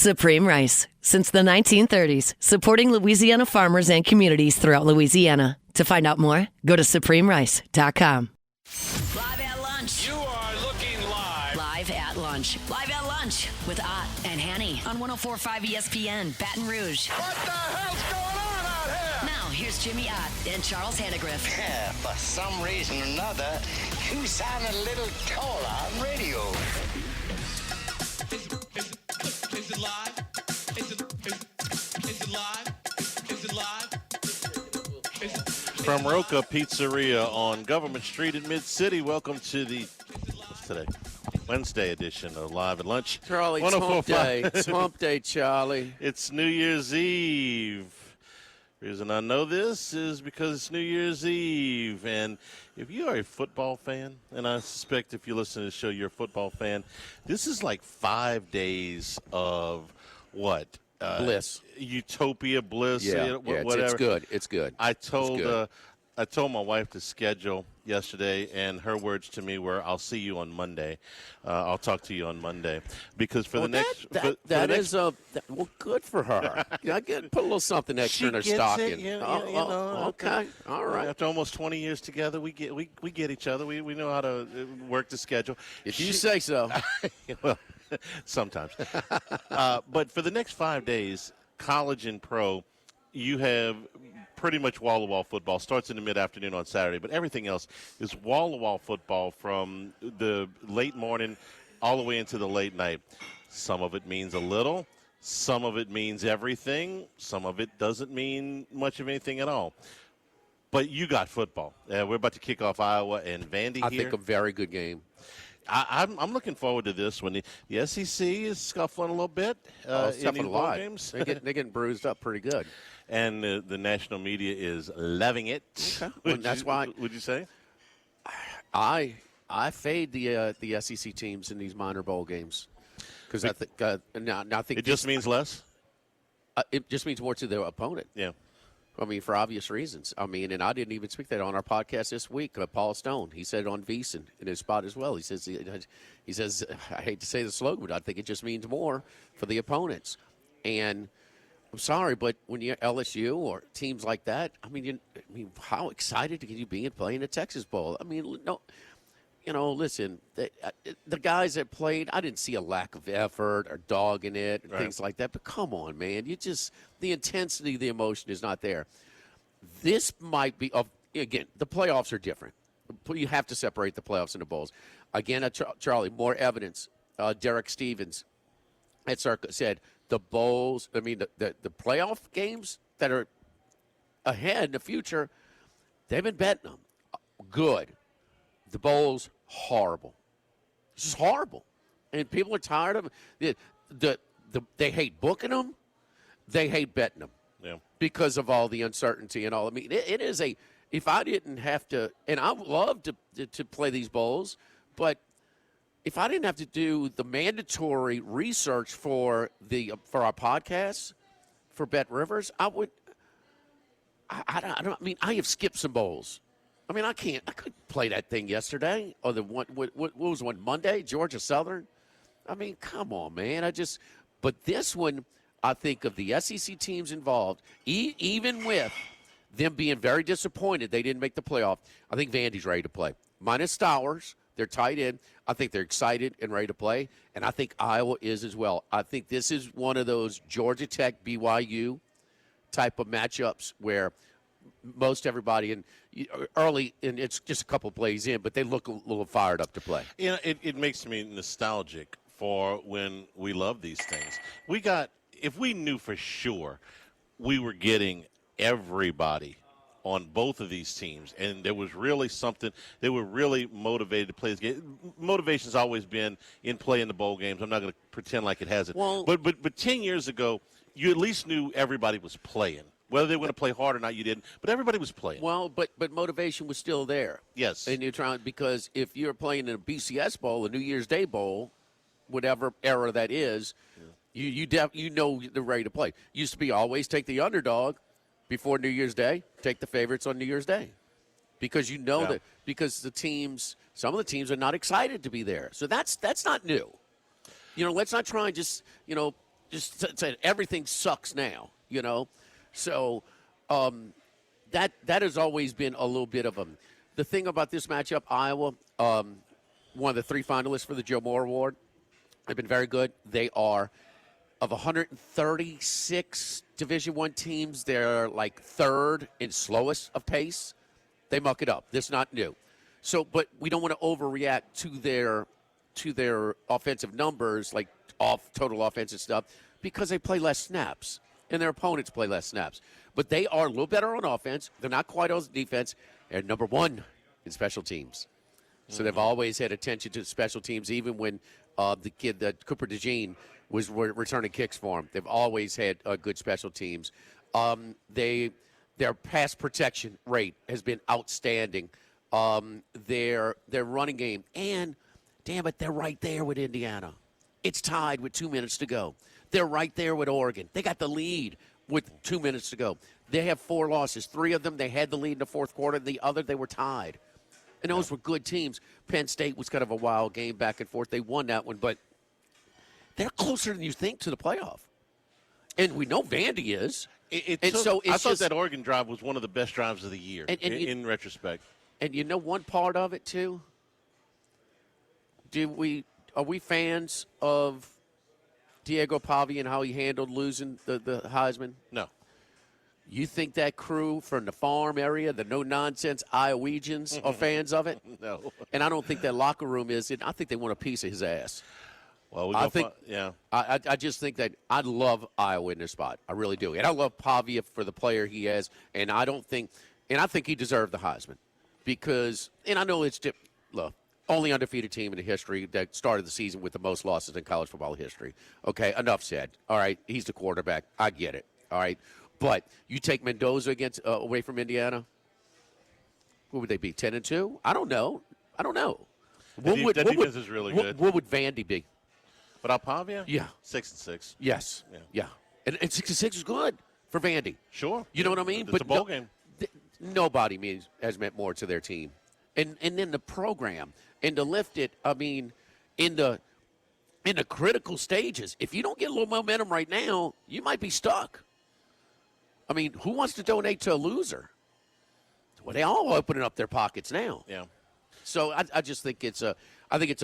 Supreme Rice. Since the 1930s, supporting Louisiana farmers and communities throughout Louisiana. To find out more, go to supremerice.com. Live at lunch. You are looking live. Live at lunch. Live at lunch with Ott and Hanny on 104.5 ESPN, Baton Rouge. What the hell's going on out here? Now, here's Jimmy Ott and Charles Hannegriff. Yeah, for some reason or another, you sound a little taller on radio. Is it live? Is it live? Is it live? From Roca Pizzeria on Government Street in Mid-City, welcome to the, what's today? Wednesday edition of Live at Lunch. Charlie, it's hump day. It's hump day, Charlie. It's New Year's Eve. The reason I know this is because it's New Year's Eve. And if you are a football fan, and I suspect if you listen to the show you're a football fan, this is like 5 days of what? Bliss. Utopia bliss. Yeah, whatever. it's good. It's good. I told my wife to schedule yesterday, and her words to me were, "I'll see you on Monday. I'll talk to you on Monday." Because for good for her. I put a little something extra in her stocking. Okay, all right. After almost 20 years together, we get each other. We know how to work the schedule. If you say so. Well, sometimes. But for the next 5 days, college and pro, you have pretty much wall-to-wall football. Starts in the mid-afternoon on Saturday, but everything else is wall-to-wall football from the late morning all the way into the late night. Some of it means a little. Some of it means everything. Some of it doesn't mean much of anything at all. But you got football. We're about to kick off Iowa and Vandy here. I think a very good game. I'm looking forward to this one. The SEC is scuffling a little bit in these bowl games. They're getting bruised up pretty good. And the national media is loving it. Okay. That's why. Would you say? I fade the SEC teams in these minor bowl games because I think it just means less. It just means more to their opponent. Yeah. I mean, for obvious reasons. I mean, and I didn't even speak that on our podcast this week. Paul Stone, he said it on VEASAN in his spot as well. He says, I hate to say the slogan, but I think it just means more for the opponents. And I'm sorry, but when you're LSU or teams like that, I mean, how excited can you be in playing a Texas Bowl? I mean, no. Listen, the guys that played, I didn't see a lack of effort or dog in it and things like that. But come on, man. The intensity, the emotion is not there. This might be, again, the playoffs are different. You have to separate the playoffs and the bowls. Again, Charlie, more evidence. Derek Stevens at Circa said the bowls, the playoff games that are ahead in the future, they've been betting them. Good. The bowls, horrible. This is horrible. And people are tired of it. They hate booking them. They hate betting them. Yeah. Because of all the uncertainty and all. I mean, it is if I didn't have to, and I would love to play these bowls, but if I didn't have to do the mandatory research for our podcasts for Bet Rivers, I would. I have skipped some bowls. I mean, I couldn't play that thing yesterday or the one. What was one Monday? Georgia Southern. I mean, come on, man. But this one, I think of the SEC teams involved, even with them being very disappointed they didn't make the playoff. I think Vandy's ready to play. Minus Stowers, they're tight end. I think they're excited and ready to play, and I think Iowa is as well. I think this is one of those Georgia Tech BYU type of matchups where most everybody early, and it's just a couple plays in, but they look a little fired up to play. It makes me nostalgic for when we love these things. If we knew for sure we were getting everybody on both of these teams, and there was really something, they were really motivated to play this game. Motivation's always been in play in the bowl games. I'm not going to pretend like it hasn't. Well, but 10 years ago, you at least knew everybody was playing. Whether they were going to play hard or not, you didn't. But everybody was playing. Well, but motivation was still there. Yes. And you're trying, because if you're playing in a BCS bowl, a New Year's Day bowl, whatever era that is, you know they're ready to play. Used to be always take the underdog before New Year's Day, take the favorites on New Year's Day. Because that because some of the teams are not excited to be there. So that's not new. Let's not try and just, just said everything sucks now, you know. So that has always been a little bit of a – the thing about this matchup, Iowa, one of the 3 finalists for the Joe Moore Award, they've been very good. They are – of 136 Division I teams, they're like 3rd and slowest of pace. They muck it up. This is not new. So, but we don't want to overreact to their offensive numbers, like total offensive stuff, because they play less snaps and their opponents play less snaps. But they are a little better on offense. They're not quite on defense. They're number 1 in special teams. So they've always had attention to special teams, even when the kid, Cooper DeJean, was returning kicks for them. They've always had good special teams. Their pass protection rate has been outstanding. Their running game, and damn it, they're right there with Indiana. It's tied with 2 minutes to go. They're right there with Oregon. They got the lead with 2 minutes to go. They have 4 losses. 3 of them, they had the lead in the fourth quarter. The other, they were tied. And those were good teams. Penn State was kind of a wild game back and forth. They won that one, but they're closer than you think to the playoff. And we know Vandy is. I thought that Oregon drive was one of the best drives of the year, in retrospect. And you know one part of it, too? Are we fans of Diego Pavi and how he handled losing the Heisman? No. You think that crew from the farm area, the no-nonsense Iowegians, are fans of it? No. And I don't think that locker room is. I think they want a piece of his ass. Well, I just think that I love Iowa in this spot. I really do. And I love Pavia for the player he is. And I think he deserved the Heisman. Because, and I know it's, look, only undefeated team in the history that started the season with the most losses in college football history. Okay, enough said. All right, he's the quarterback. I get it. All right. But you take Mendoza away from Indiana, what would they be, 10-2? I don't know. That defense is really good. What would Vandy be? Without Pavia? Yeah. 6-6. Yes. Yeah. And 6-6 is good for Vandy. Sure. You know what I mean? It's a bowl game. Nobody has meant more to their team. And then the program. And to lift it, I mean, in the critical stages, if you don't get a little momentum right now, you might be stuck. I mean, who wants to donate to a loser? Well, they all opening up their pockets now. Yeah. So I just think it's a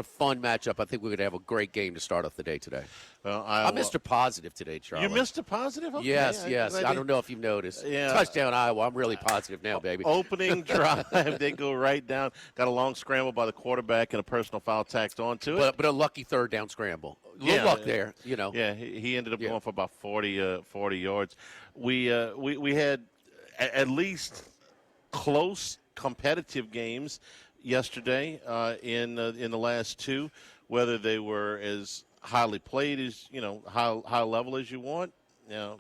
fun matchup. I think we're going to have a great game to start off the day today. Well, I'm Mr. Positive today, Charlie. You Mr. Positive? Okay. Yes. I don't know if you've noticed. Yeah. Touchdown, Iowa. I'm really positive now, baby. Opening drive, they go right down. Got a long scramble by the quarterback and a personal foul tacked onto it. But a lucky third down scramble. A little luck there, you know. Yeah, he ended up going for about 40 yards. We had at least close competitive games yesterday in the last 2, whether they were as highly played as, high level as you want.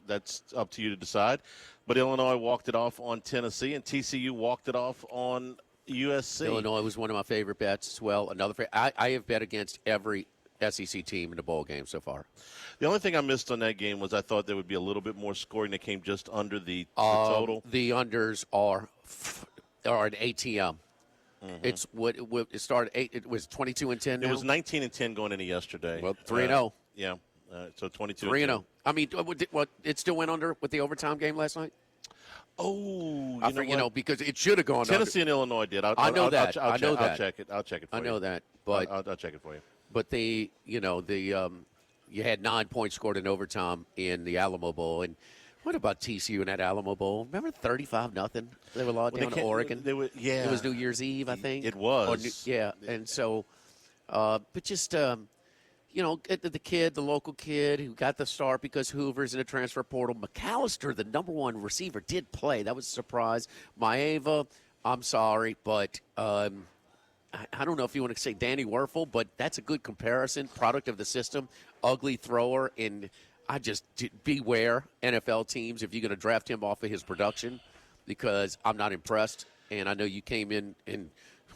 That's up to you to decide. But Illinois walked it off on Tennessee, and TCU walked it off on USC. Illinois was one of my favorite bets as well. I have bet against every SEC team in the bowl game so far. The only thing I missed on that game was I thought there would be a little bit more scoring that came just under the total. The unders are an ATM. Mm-hmm. It's what it started. It was 22-10. It was 19-10 going into yesterday. Well, 3-0. Yeah, so 22. 3-0. I mean, what? It still went under with the overtime game last night. Oh, because it should have gone. Tennessee under. and Illinois did. I know that. I'll check it. I'll check it for you. I know that, but I'll check it for you. But you had 9 points scored in overtime in the Alamo Bowl, and what about TCU in that Alamo Bowl? Remember 35-0, they were locked down to Oregon. It was New Year's Eve, I think. It was. And so, but just the local kid who got the start because Hoover's in the transfer portal. McAllister, the number 1 receiver, did play. That was a surprise. Maeva, I'm sorry, but I don't know if you want to say Danny Werfel, but that's a good comparison. Product of the system, ugly thrower, and I just beware NFL teams if you're going to draft him off of his production, because I'm not impressed. And I know you came in and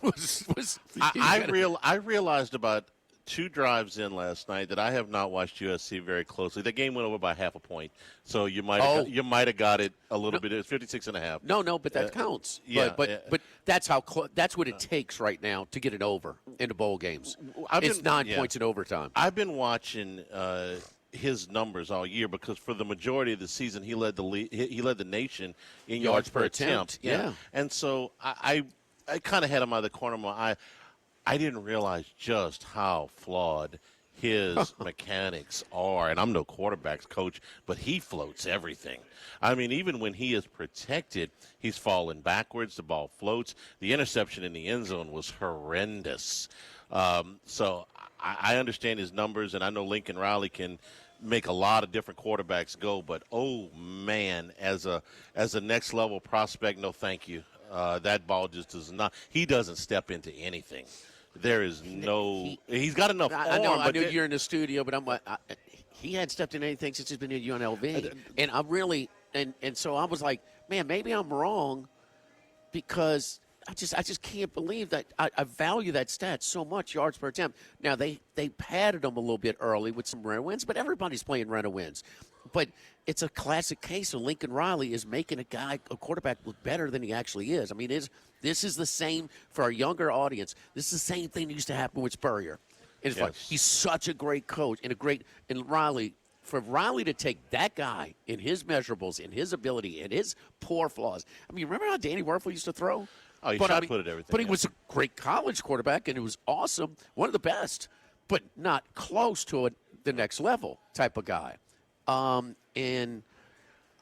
I realized about 2 drives in last night that I have not watched USC very closely. The game went over by half a point, so you might have got it a little bit. It was 56.5. No, but that counts. Yeah, but that's that's what it takes right now to get it over in the bowl games. It's 9 points in overtime. I've been watching his numbers all year because for the majority of the season he led the nation in yards per attempt. Yeah. And so I kind of had him out of the corner of my eye. I didn't realize just how flawed his mechanics are. And I'm no quarterbacks coach, but he floats everything. I mean, even when he is protected, he's falling backwards. The ball floats. The interception in the end zone was horrendous. So I understand his numbers, and I know Lincoln Riley can make a lot of different quarterbacks go. But, oh, man, as a next level prospect, no thank you. That ball just does not – he doesn't step into anything. There is no – he's got enough arm. I know you're in the studio, but I'm like, he hadn't stepped in anything since he's been in UNLV. And I really – and so I was like, man, maybe I'm wrong because I just can't believe that. I value that stat so much, yards per attempt. Now, they padded him a little bit early with some rare wins, but everybody's playing rare wins. But it's a classic case of Lincoln Riley is making a quarterback, look better than he actually is. I mean, this is the same for our younger audience. This is the same thing that used to happen with Spurrier. It's like he's such a great coach and Riley. For Riley to take that guy in his measurables, in his ability, and his poor flaws. I mean, remember how Danny Werfel used to throw? Oh, he shot put at everything. But he was a great college quarterback, and it was awesome, one of the best, but not close to the next level type of guy. And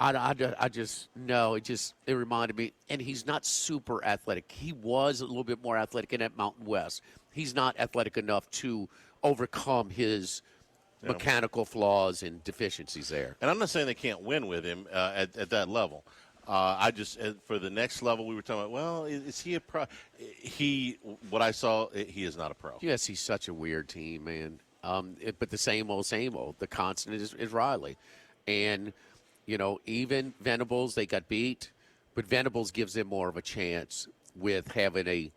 I just no, it reminded me. And he's not super athletic. He was a little bit more athletic in that Mountain West. He's not athletic enough to overcome his mechanical flaws and deficiencies there. And I'm not saying they can't win with him at that level. I just for the next level we were talking about. Well, is he a pro? What I saw, he is not a pro. Yes, he's such a weird team, man. But the same old. The constant is Riley, and even Venables, they got beat, but Venables gives them more of a chance with having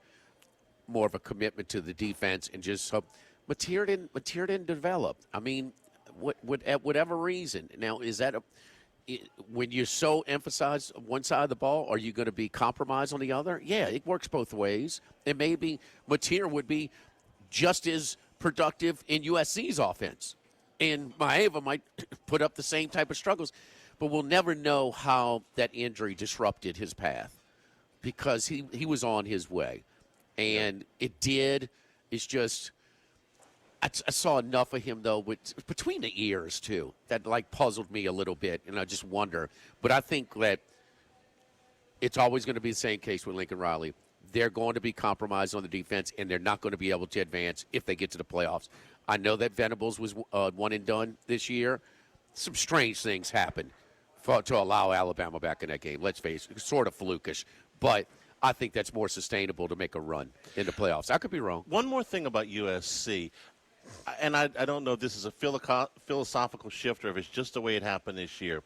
more of a commitment to the defense and just Mateer didn't develop. I mean, at whatever reason. Now, is that when you so emphasize one side of the ball, are you going to be compromised on the other? Yeah, it works both ways. And maybe Mateer would be just as productive in USC's offense. And Maeva might put up the same type of struggles. But we'll never know how that injury disrupted his path because he was on his way. And it did. It's just I saw enough of him, though, between the ears, too, that, puzzled me a little bit, and I just wonder. But I think that it's always going to be the same case with Lincoln Riley. They're going to be compromised on the defense, and they're not going to be able to advance if they get to the playoffs. I know that Venables was one and done this year. Some strange things happened to allow Alabama back in that game. Let's face it, sort of flukish. But I think that's more sustainable to make a run in the playoffs. I could be wrong. One more thing about USC. And I don't know if this is a philosophical shift or if it's just the way it happened this year.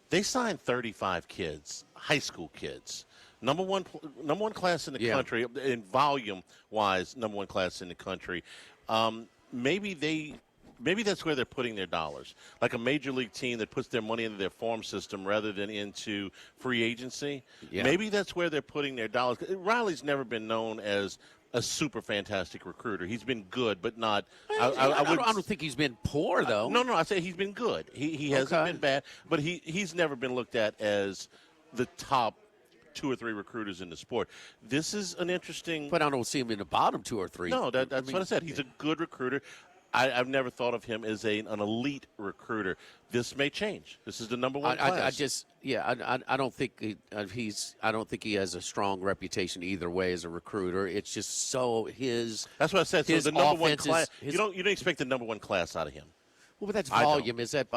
They signed 35 kids, high school kids. Number one class in the country, in volume-wise, number one class in the country. Maybe that's where they're putting their dollars. Like a major league team that puts their money into their farm system rather than into free agency. Yeah. Maybe that's where they're putting their dollars. Riley's never been known as a super fantastic recruiter. He's been good, but not. I don't think he's been poor, though. No, I say he's been good. He hasn't been bad, but he's never been looked at as the top 2 or 3 recruiters in the sport. This is an interesting. But I don't see him in the bottom 2 or 3. No, that's what I said. He's a good recruiter. I've never thought of him as an elite recruiter. This may change. This is the number one class. I don't think I don't think he has a strong reputation either way as a recruiter. It's just so his. That's what I said. So the number one class. You don't expect the number one class out of him. Well, but that's volume. Is that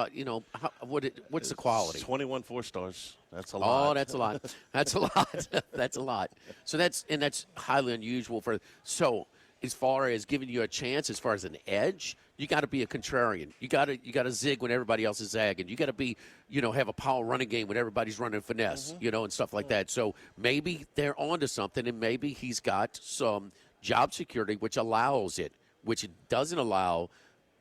what's the quality? 21 4-stars. That's a lot. Oh, that's a lot. That's a lot. That's a lot. So that's highly unusual for. So as far as giving you a chance, as far as an edge, you got to be a contrarian. You got to zig when everybody else is zagging. You got to be, have a power running game when everybody's running finesse, and stuff like that. So maybe they're onto something, and maybe he's got some job security, which allows it, which it doesn't allow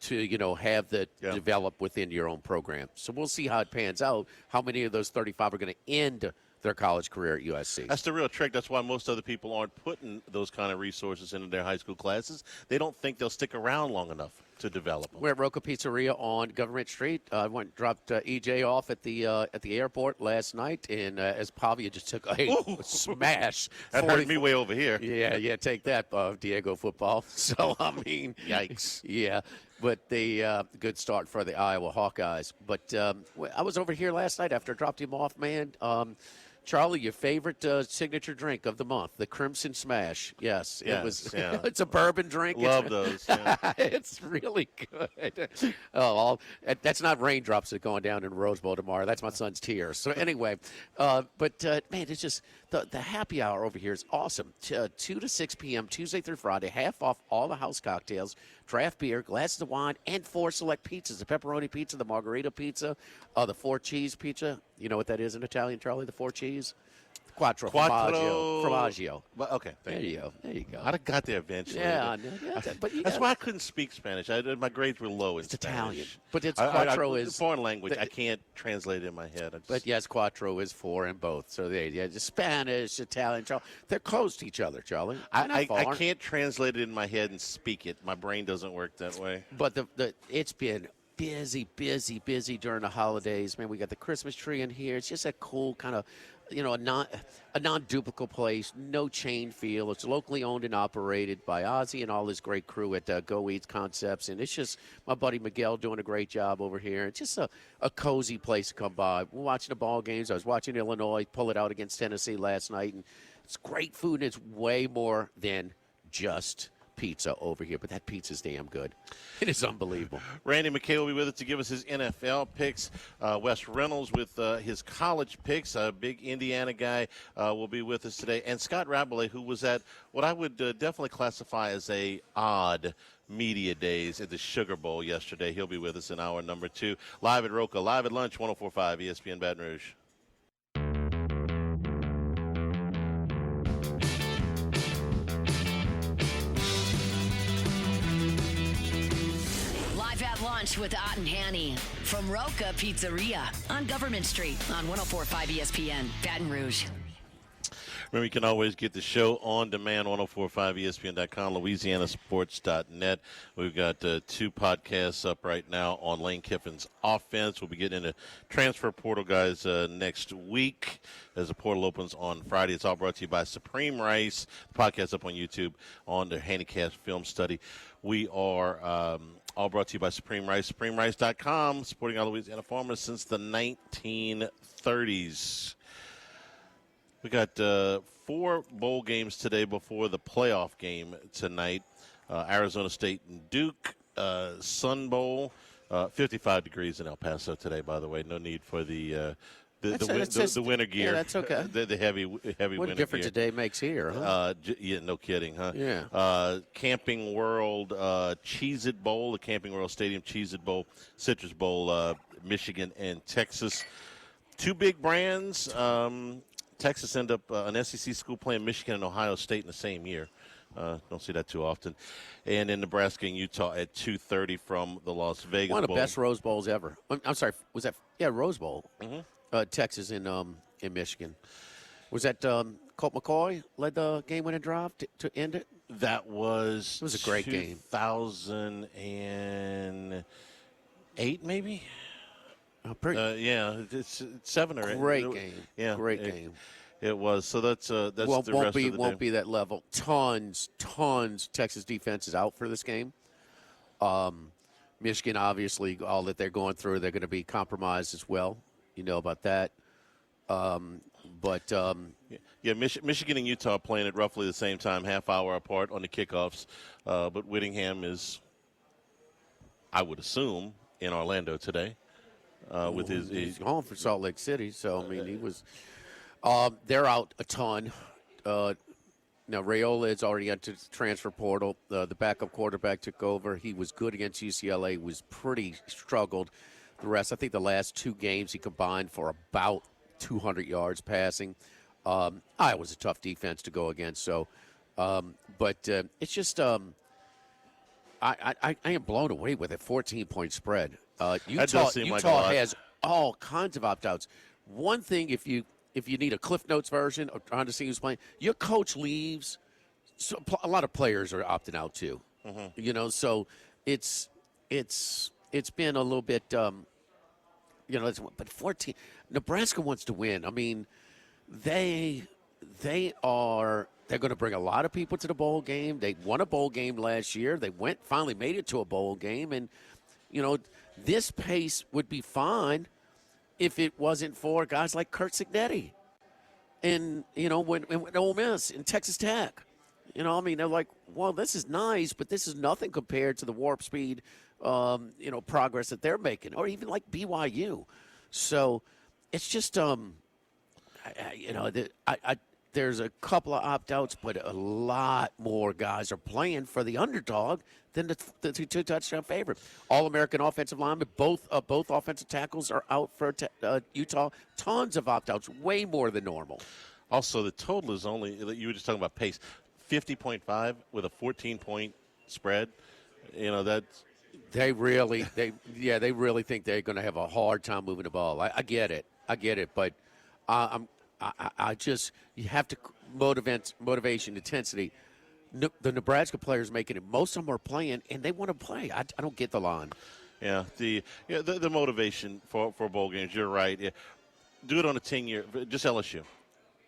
to, have that develop within your own program. So we'll see how it pans out, how many of those 35 are going to end their college career at USC. That's the real trick. That's why most other people aren't putting those kind of resources into their high school classes. They don't think they'll stick around long enough. to develop them. We're at Roca Pizzeria on Government Street. I went and dropped EJ off at the airport last night, and as Pavia just took a smash. That hurt me way over here. Yeah, take that, Diego football. So, I mean, Yikes. Yeah, but the good start for the Iowa Hawkeyes. But I was over here last night after I dropped him off, man. Charlie, your favorite signature drink of the month, the Crimson Smash. Yes, it was. Yeah. It's a bourbon drink. Love those. Yeah. It's really good. That's not raindrops that are going down in the Rose Bowl tomorrow. That's my son's tears. So anyway, man, it's just the happy hour over here is awesome. 2 to 6 p.m. Tuesday through Friday, half off all the house cocktails, draft beer, glasses of wine, and 4 select pizzas: the pepperoni pizza, the margarita pizza, the 4 cheese pizza. You know what that is in Italian, Charlie? The 4 cheese? Quattro. Formaggio. Well, okay, There you go. I'd have got there eventually. Yeah, but That's why I couldn't speak Spanish. My grades were low in it's Spanish. Italian. But it's quattro is foreign language. I can't translate it in my head. But yes, quattro is 4 in both. So just Spanish, Italian, they're close to each other, Charlie. I can't translate it in my head and speak it. My brain doesn't work that way. But it's been busy during the holidays. Man, we got the Christmas tree in here. It's just a cool kind of, a non-duplicable place, no chain feel. It's locally owned and operated by Ozzy and all his great crew at Go Eats Concepts. And it's just my buddy Miguel doing a great job over here. It's just a cozy place to come by. We're watching the ball games. I was watching Illinois pull it out against Tennessee last night. And it's great food, and it's way more than just pizza over here, but that pizza's damn good. It is unbelievable. Randy McKay will be with us to give us his NFL picks. Wes Reynolds with his college picks. A big Indiana guy will be with us today. And Scott Rabelais, who was at what I would definitely classify as a odd media days at the Sugar Bowl yesterday. He'll be with us in hour number 2. Live at Roca, live at lunch, 104.5 ESPN Baton Rouge. Lunch with Ott and Hanny from Roca Pizzeria on Government Street on 104.5 ESPN, Baton Rouge. Remember, you can always get the show on demand, 1045ESPN.com, LouisianaSports.net. We've got 2 podcasts up right now on Lane Kiffin's offense. We'll be getting into transfer portal guys next week as the portal opens on Friday. It's all brought to you by Supreme Rice. The podcast up on YouTube on the Handicap Film Study. We are all brought to you by Supreme Rice, SupremeRice.com, supporting our Louisiana farmers since the 1930s. We got 4 bowl games today before the playoff game tonight. Arizona State and Duke, Sun Bowl, 55 degrees in El Paso today, by the way. No need for the winter gear. Yeah, that's okay. The heavy what winter gear. What a difference a day makes here, huh? Yeah, no kidding, huh? Yeah. Camping World Cheez-It Bowl, the Camping World Stadium Cheez-It Bowl, Citrus Bowl, Michigan and Texas. 2 big brands. Texas end up an SEC school playing Michigan and Ohio State in the same year. Don't see that too often. And in Nebraska and Utah at 2:30 from the Las Vegas Bowl. One of the best Rose Bowls ever. I'm sorry, was that? Yeah, Rose Bowl. Mm-hmm. Texas in Michigan. Was that Colt McCoy led the game-winning drive to end it? That was. It was a great game. 2008, maybe. Yeah, it's 7 or 8. Great game. Yeah, great game. It was. So that's the rest of the won't be that level. Tons. Texas defense is out for this game. Michigan, obviously, all that they're going through, they're going to be compromised as well. You know about that. Michigan and Utah playing at roughly the same time, half hour apart on the kickoffs. But Whittingham is, I would assume, in Orlando today. With he's home for Salt Lake City, so I mean he was. They're out a ton. Now Raiola is already into the transfer portal. The backup quarterback took over. He was good against UCLA. Was pretty struggled. The rest, I think, the last 2 games he combined for about 200 yards passing. Iowa's a tough defense to go against. So, but it's just I am blown away with a 14-point spread. Utah has all kinds of opt-outs. One thing, if you need a Cliff Notes version of trying to see who's playing, your coach leaves. So a lot of players are opting out too. Mm-hmm. So it's it's been a little bit, but 14. Nebraska wants to win. I mean, they're going to bring a lot of people to the bowl game. They won a bowl game last year. They finally made it to a bowl game, and this pace would be fine if it wasn't for guys like Kurt Signetti and when Ole Miss and Texas Tech. They're like, well, this is nice, but this is nothing compared to the warp speed, progress that they're making, or even like BYU. So it's just, there's a couple of opt-outs, but a lot more guys are playing for the underdog than the two touchdown favorite. All-American offensive linemen, both offensive tackles are out for Utah. Tons of opt-outs, way more than normal. Also, the total is only, you were just talking about pace, 50.5 with a 14-point spread. That's. They really think they're going to have a hard time moving the ball. I get it, but you have to motivation, intensity. The Nebraska players making it. Most of them are playing, and they want to play. I don't get the line. Yeah, the motivation for bowl games. You're right. Yeah. Do it on a 10-year. Just LSU.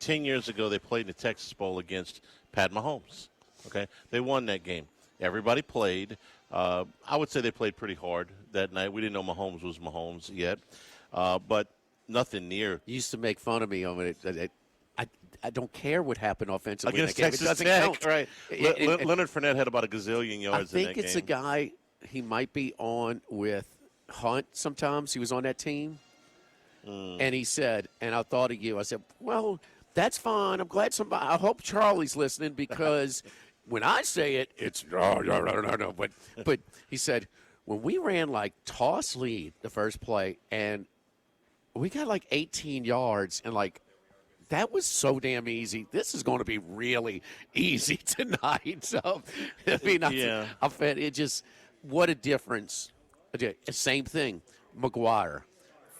10 years ago, they played in the Texas Bowl against Pat Mahomes. Okay, they won that game. Everybody played. I would say they played pretty hard that night. We didn't know Mahomes was Mahomes yet, but nothing near. You used to make fun of me on it. I don't care what happened offensively against in that game. Texas Tech, right? Leonard Fournette had about a gazillion yards in that game. I think it's a guy. He might be on with Hunt sometimes. He was on that team. And he said, and I thought of you. I said, well, that's fine. I'm glad somebody. I hope Charlie's listening because when I say it, it's no. But he said, when we ran like toss lead the first play and we got like 18 yards and like that was so damn easy. This is going to be really easy tonight. So, I mean, I felt it just, what a difference. Same thing, McGuire.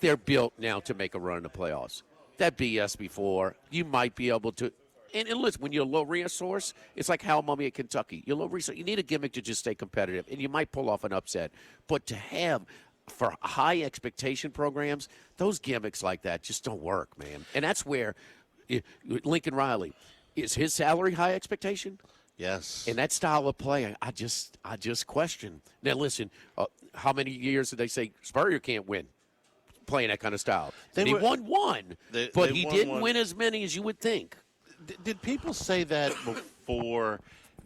They're built now to make a run in the playoffs. That BS before, you might be able to. And listen, when you're a low resource, it's like Hal Mummy at Kentucky. You're low resource. You need a gimmick to just stay competitive, and you might pull off an upset. But to have, for high expectation programs, those gimmicks like that just don't work, man. And that's where Lincoln Riley, is his salary high expectation? Yes. And that style of play, I just question. Now, listen, how many years did they say Spurrier can't win playing that kind of style? He won one, but he didn't win as many as you would think. Did people say that before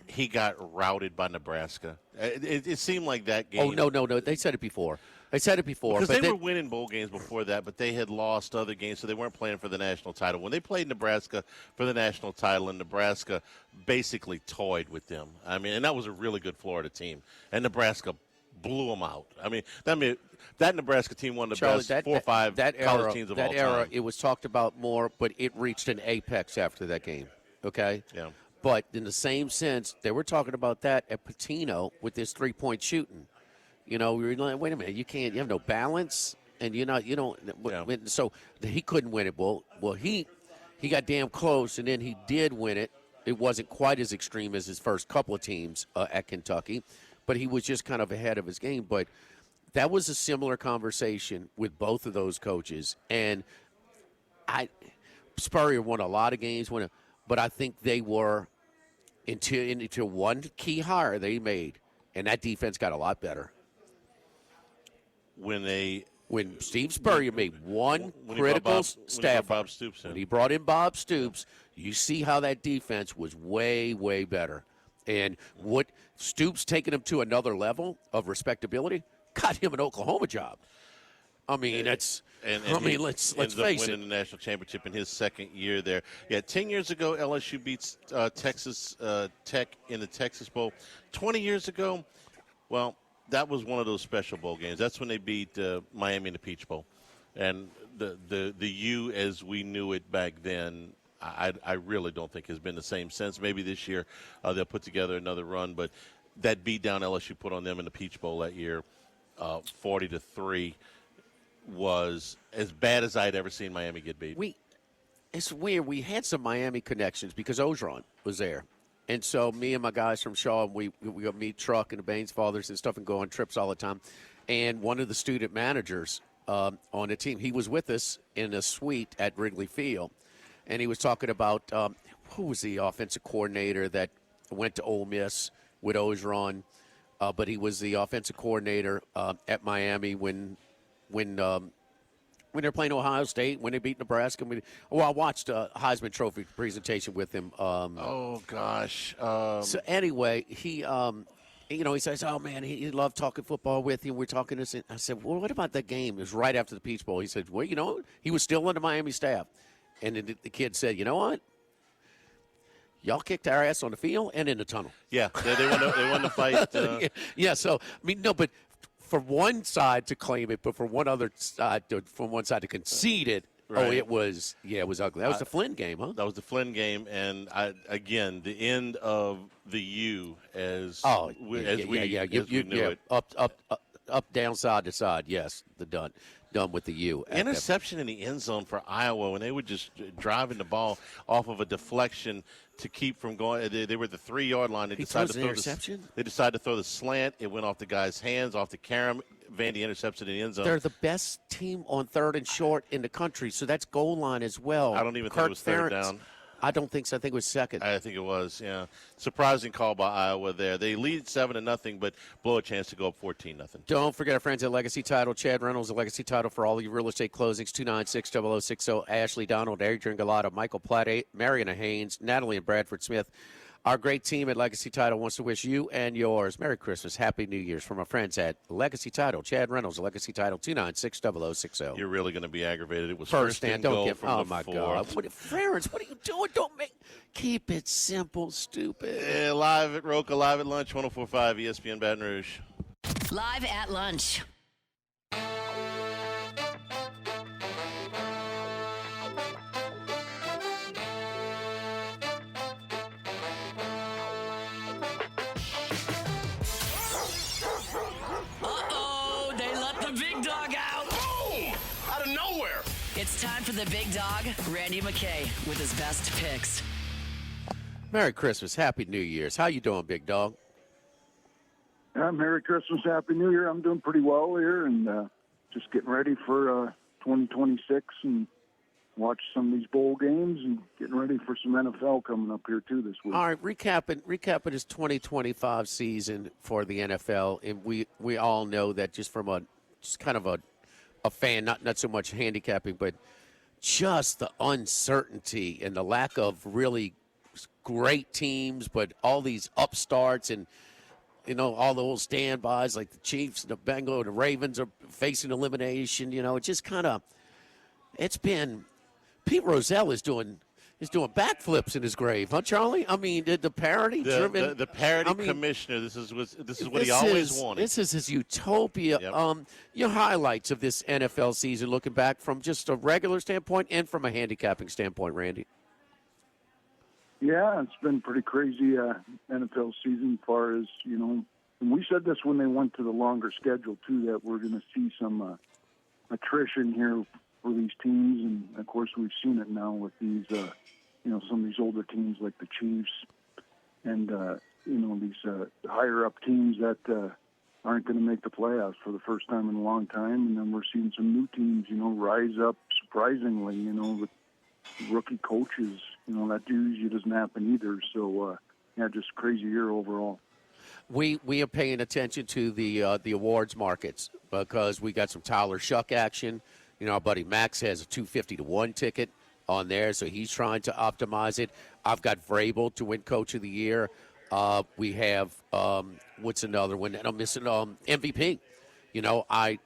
he got routed by Nebraska? It seemed like that game. Oh, no. They said it before. Because they were winning bowl games before that, but they had lost other games, so they weren't playing for the national title. When they played Nebraska for the national title, and Nebraska basically toyed with them. I mean, and that was a really good Florida team. And Nebraska blew them out. I mean, that Nebraska team won the best 4 or 5 college teams of all time. That era, it was talked about more, but it reached an apex after that game, okay? Yeah. But in the same sense, they were talking about that at Patino with this three-point shooting. We were like, wait a minute, you have no balance, and you don't. Yeah. So he couldn't win it. Well, he got damn close, and then he did win it. It wasn't quite as extreme as his first couple of teams at Kentucky, but he was just kind of ahead of his game. But that was a similar conversation with both of those coaches, and Spurrier won a lot of games, but I think they were into one key hire they made, and that defense got a lot better. When Steve Spurrier made one critical staff, when he brought in Bob Stoops, you see how that defense was way, way better. And what Stoops taking him to another level of respectability got him an Oklahoma job. I mean, let's face it. Winning the national championship in his second year there. Yeah, 10 years ago, LSU beats Texas Tech in the Texas Bowl. 20 years ago, well, that was one of those special bowl games. That's when they beat Miami in the Peach Bowl. And the U as we knew it back then, I really don't think has been the same since. Maybe this year they'll put together another run. But that beat down LSU put on them in the Peach Bowl that year, 40-3, was as bad as I'd ever seen Miami get beat. It's weird. We had some Miami connections because Orgeron was there. And so me and my guys from Shaw, we go meet Truck and the Baines fathers and stuff and go on trips all the time. And one of the student managers on the team, he was with us in a suite at Wrigley Field. And he was talking about who was the offensive coordinator that went to Ole Miss with Ogeron, but he was the offensive coordinator at Miami when they're playing Ohio State, when they beat Nebraska. I watched a Heisman Trophy presentation with him. Oh, gosh. So anyway, he says, oh, man, he loved talking football with you. We're talking this. I said, well, what about that game? It was right after the Peach Bowl. He said, well, he was still on the Miami staff. And then the kid said, you know what? Y'all kicked our ass on the field and in the tunnel. Yeah, they won the fight. Yeah, so, no, but for one side to claim it, but for one side to concede it, right. it was ugly. That was the Flynn game, huh? That was the Flynn game, and again, the end of the U as we knew it. Up, down, side to side. Yes, done with the U. Interception in the end zone for Iowa when they were just driving the ball off of a deflection to keep from going. They were at the 3-yard line. They decided to throw the slant. It went off the guy's hands, off the carom. Vandy intercepted in the end zone. They're the best team on 3rd and short in the country, so that's goal line as well. I don't even think it was 3rd down. I don't think so. I think it was 2nd. I think it was, yeah. Surprising call by Iowa there. They lead 7-0, but blow a chance to go up 14-0. Don't forget our friends at Legacy Title. Chad Reynolds, a Legacy Title for all your real estate closings. 296-0060. Ashley Donald, Adrian Galata, Michael Platt, Mariana Haynes, Natalie and Bradford Smith. Our great team at Legacy Title wants to wish you and yours Merry Christmas, Happy New Year's from our friends at Legacy Title. Chad Reynolds, Legacy Title, 296-0060. You're really going to be aggravated. It was first and goal from the my 4th. God. Clarence, what are you doing? Keep it simple, stupid. Yeah, live at Roca, live at lunch, 104.5 ESPN Baton Rouge. Live at lunch. It's time for the big dog, Randy McKay, with his best picks. Merry Christmas, Happy New Year's. How you doing, big dog? Merry Christmas, Happy New Year. I'm doing pretty well here and just getting ready for 2026 and watch some of these bowl games and getting ready for some NFL coming up here, too, this week. All right, recapping his 2025 season for the NFL, and we all know that just kind of a fan, not so much handicapping, but just the uncertainty and the lack of really great teams, but all these upstarts and, all the old standbys like the Chiefs, the Bengals, the Ravens are facing elimination. It just it's been Pete Rozelle is doing backflips in his grave, huh, Charlie? I mean, the parody driven, the parody commissioner. This is what he always wanted. This is his utopia. Yep. Your highlights of this NFL season, looking back from just a regular standpoint and from a handicapping standpoint, Randy. Yeah, it's been pretty crazy NFL season as far as, and we said this when they went to the longer schedule, too, that we're going to see some attrition here for these teams. And, of course, we've seen it now with these, some of these older teams like the Chiefs and, these higher-up teams that aren't going to make the playoffs for the first time in a long time. And then we're seeing some new teams, rise up surprisingly, with rookie coaches. That usually doesn't happen either. So, just crazy year overall. We are paying attention to the awards markets because we got some Tyler Shuck action. Our buddy Max has a 250-1 ticket on there, so he's trying to optimize it. I've got Vrabel to win Coach of the Year. We have what's another one? And I'm missing MVP.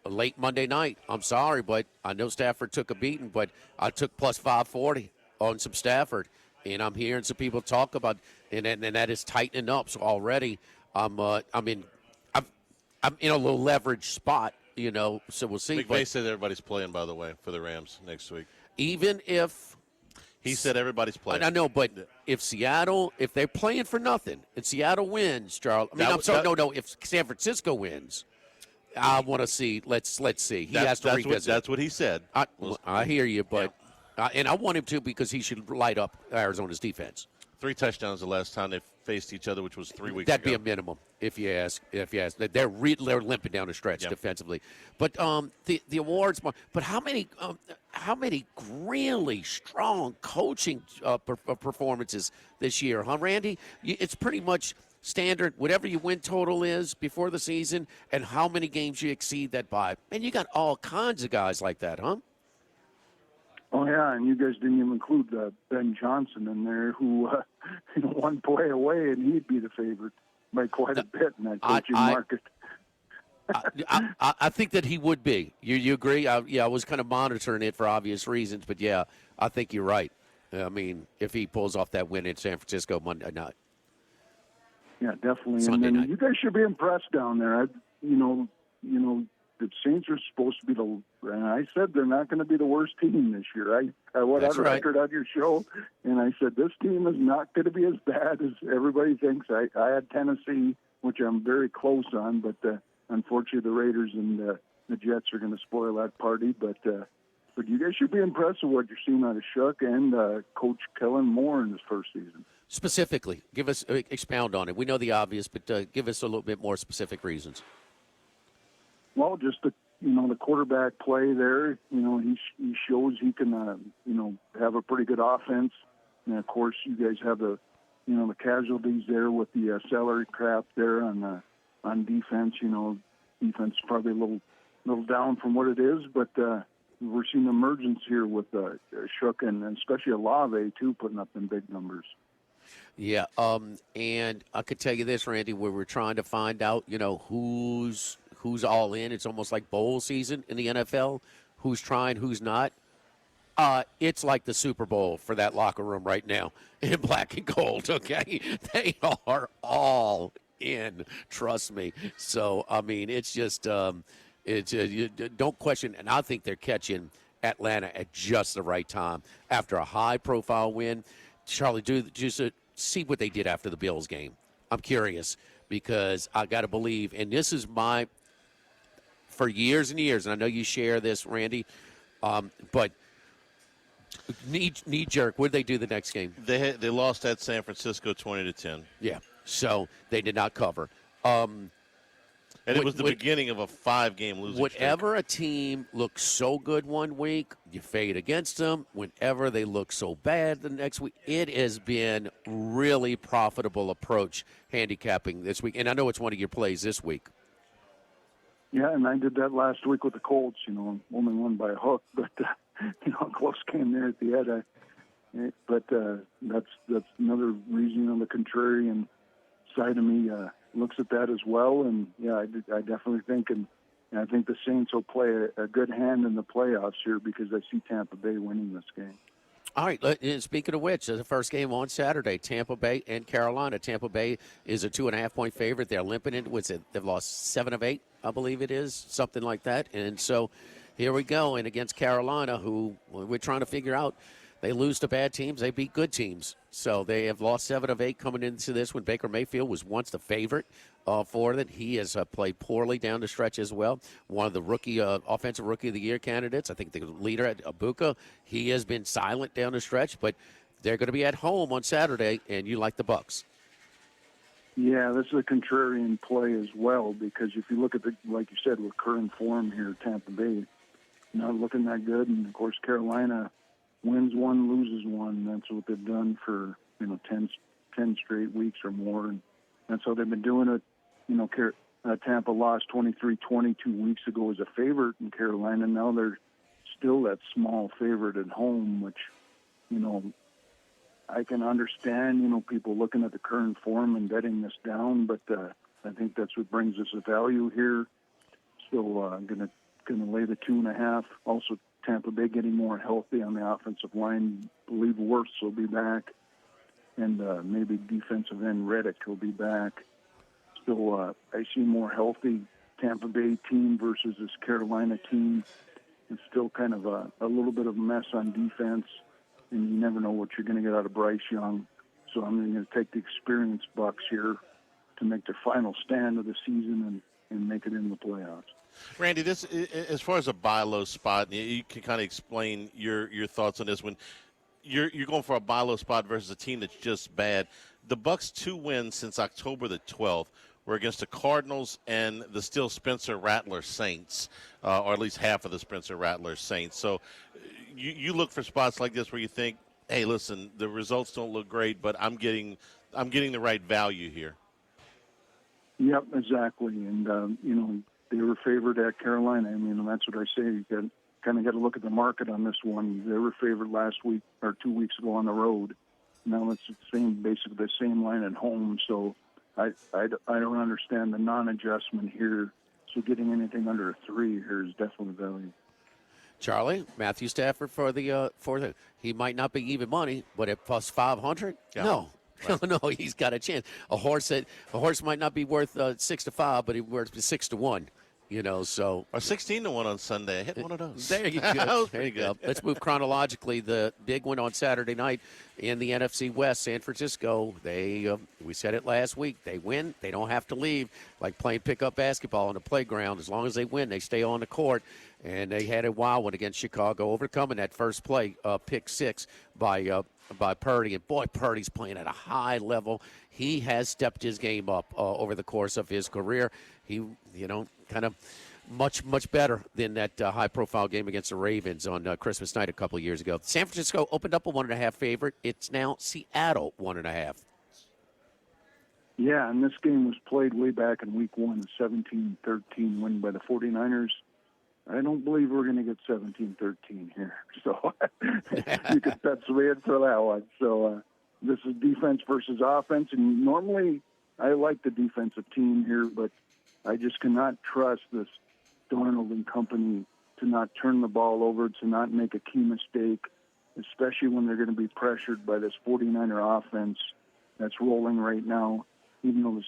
Late Monday night. I'm sorry, but I know Stafford took a beating, but I took plus 540 on some Stafford, and I'm hearing some people talk about, and that is tightening up. So already, I'm in a little leverage spot. So we'll see. McVay said everybody's playing, by the way, for the Rams next week. Even if he said everybody's playing. I know, but if they're playing for nothing, and Seattle wins, Charles. If San Francisco wins, I want to see. Let's see. He has to revisit. That's what he said. I hear you, but and I want him to because he should light up Arizona's defense. 3 touchdowns the last time they faced each other, which was 3 weeks That'd ago. be a minimum, if you ask. They're limping down the stretch defensively. But the awards, but how many really strong coaching performances this year, huh, Randy? It's pretty much standard, whatever your win total is before the season, and how many games you exceed that by. And you got all kinds of guys like that, huh? Oh, yeah, and you guys didn't even include Ben Johnson in there, who one play away, and he'd be the favorite by quite a bit in that coaching market. I think that he would be. You agree? I was kind of monitoring it for obvious reasons, but, yeah, I think you're right. I mean, if he pulls off that win in San Francisco Monday night. Yeah, definitely. Sunday and then night. you guys should be impressed down there. The Saints are supposed to be and I said they're not going to be the worst team this year. I went on record on your show, and I said this team is not going to be as bad as everybody thinks. I had Tennessee, which I'm very close on, but unfortunately the Raiders and the Jets are going to spoil that party. But you guys should be impressed with what you're seeing out of Shuck and Coach Kellen Moore in his first season. Specifically, expound on it. We know the obvious, but give us a little bit more specific reasons. Well, just the quarterback play there. He shows he can have a pretty good offense, and of course you guys have the casualties there with the salary crap there on defense. Defense is probably a little down from what it is, but we're seeing emergence here with Shook and especially Olave too, putting up in big numbers. Yeah, and I could tell you this, Randy, where we're trying to find out, who's all in. It's almost like bowl season in the NFL. Who's trying, who's not. It's like the Super Bowl for that locker room right now in black and gold, okay? They are all in, trust me. So, I mean, it's just you don't question. And I think they're catching Atlanta at just the right time. After a high-profile win, Charlie, just see what they did after the Bills game. I'm curious because I got to believe, and this is for years and years, and I know you share this, Randy, but knee jerk, what did they do the next game? They lost at San Francisco 20-10. Yeah, so they did not cover. And it was the beginning of a 5-game losing streak. Whenever a team looks so good one week, you fade against them. Whenever they look so bad the next week, it has been really profitable approach handicapping this week. And I know it's one of your plays this week. Yeah, and I did that last week with the Colts. Only won by a hook, but close game there at the end. But that's another reason on the contrarian side of me looks at that as well. And yeah, I definitely think, and I think the Saints will play a good hand in the playoffs here because I see Tampa Bay winning this game. All right, speaking of which, the first game on Saturday, Tampa Bay and Carolina. Tampa Bay is a 2.5-point favorite. They're limping it. They've lost 7 of 8, I believe it is, something like that. And so here we go. And against Carolina, who we're trying to figure out, they lose to bad teams, they beat good teams. So they have lost 7 of 8 coming into this when Baker Mayfield was once the favorite for it. He has played poorly down the stretch as well. One of the offensive rookie of the year candidates. I think the leader at Abuka, he has been silent down the stretch, but they're going to be at home on Saturday, and you like the Bucs. Yeah, this is a contrarian play as well because if you look at like you said, with current form here, Tampa Bay not looking that good, and of course Carolina wins 1, loses 1. That's what they've done for 10 straight weeks or more, and that's how they've been doing it. Tampa lost 23-20 2 weeks ago as a favorite in Carolina. Now they're still that small favorite at home, which I can understand. People looking at the current form and betting this down, but I think that's what brings us a value here. So I'm gonna lay the 2.5. Also, Tampa Bay getting more healthy on the offensive line. I believe Wirtz will be back, and maybe defensive end Reddick will be back. So I see more healthy Tampa Bay team versus this Carolina team. It's still kind of a little bit of a mess on defense, and you never know what you're going to get out of Bryce Young. So I'm going to take the experienced Bucs here to make their final stand of the season and make it in the playoffs. Randy, this as far as a buy low spot, you can kind of explain your thoughts on this one. you're going for a buy low spot versus a team that's just bad. The Bucks' 2 wins since October the 12th were against the Cardinals and the still Spencer Rattler Saints, or at least half of the Spencer Rattler Saints. So you look for spots like this where you think, hey, listen, the results don't look great, but I'm getting the right value here. Yep, exactly. And, they were favored at Carolina. I mean, that's what I say. You kind of got to look at the market on this one. They were favored last week or 2 weeks ago on the road. Now it's basically the same line at home. So I don't understand the non-adjustment here. So getting anything under a 3 here is definitely value. Charlie, Matthew Stafford for the he might not be even money, but at plus 500, no. Right. No, he's got a chance. A horse might not be worth 6 to 5, but he's worth 6 to 1. So or 16 to 1 on Sunday. I hit one of those. There you go. There you go. Let's move chronologically. The big one on Saturday night in the NFC West, San Francisco. We said it last week. They win. They don't have to leave. Like playing pickup basketball on the playground. As long as they win, they stay on the court. And they had a wild one against Chicago, overcoming that first play, pick 6 by Purdy. And boy, Purdy's playing at a high level. He has stepped his game up over the course of his career. He, kind of much better than that high-profile game against the Ravens on Christmas night a couple of years ago. San Francisco opened up a 1.5 favorite. It's now Seattle 1.5. Yeah, and this game was played way back in week 1, 17-13 win by the 49ers. I don't believe we're going to get 17-13 here. So you can pencil me in for that one. So this is defense versus offense, and normally I like the defensive team here, but I just cannot trust this Darnold and company to not turn the ball over, to not make a key mistake, especially when they're going to be pressured by this 49er offense that's rolling right now. Even though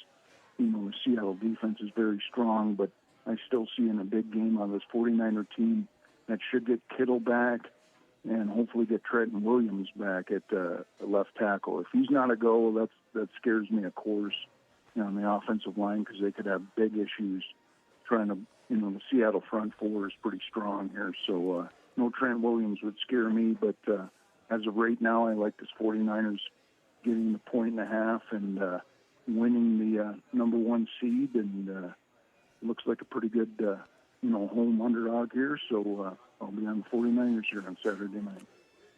the Seattle defense is very strong, but I still see in a big game on this 49er team that should get Kittle back and hopefully get Trenton Williams back at left tackle. If he's not a go, that scares me, of course, on the offensive line, because they could have big issues trying to, the Seattle front four is pretty strong here. So no Trent Williams would scare me, but as of right now, I like this 49ers getting the 1.5 and winning the number 1 seed, and looks like a pretty good, home underdog here. So I'll be on the 49ers here on Saturday night.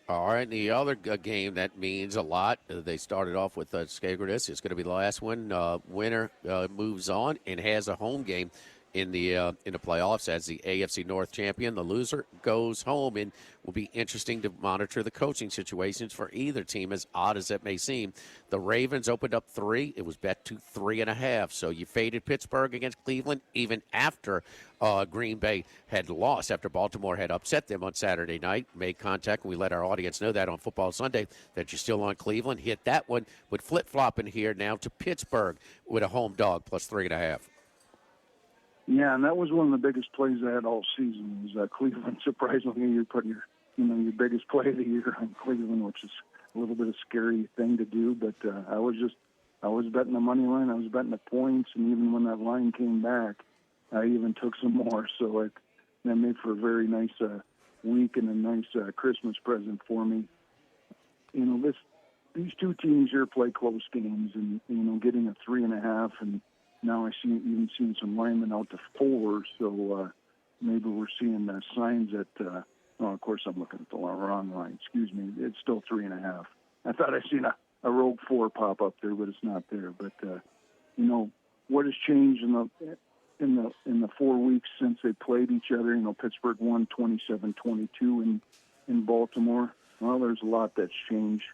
All right, the other game that means a lot, they started off with Skagradis. It's going to be the last one. Winner moves on and has a home game in the playoffs as the AFC North champion. The loser goes home, and will be interesting to monitor the coaching situations for either team, as odd as that may seem. The Ravens opened up 3. It was bet to 3.5. So you faded Pittsburgh against Cleveland even after Green Bay had lost, after Baltimore had upset them on Saturday night. Made contact, and we let our audience know that on Football Sunday that you're still on Cleveland. Hit that one with flip-flopping here now to Pittsburgh with a home dog plus 3.5. Yeah, and that was one of the biggest plays I had all season. Was Cleveland? Surprisingly, you're putting your biggest play of the year on Cleveland, which is a little bit of a scary thing to do. But I was betting the money line, I was betting the points, and even when that line came back, I even took some more. So that made for a very nice week and a nice Christmas present for me. These two teams here play close games, and getting a 3.5 and now I even seen some linemen out to 4, so maybe we're seeing signs that, of course I'm looking at the wrong line. Excuse me. It's still 3.5. I thought I seen a rogue 4 pop up there, but it's not there. But, what has changed in the 4 weeks since they played each other? Pittsburgh won 27-22 in Baltimore. Well, there's a lot that's changed.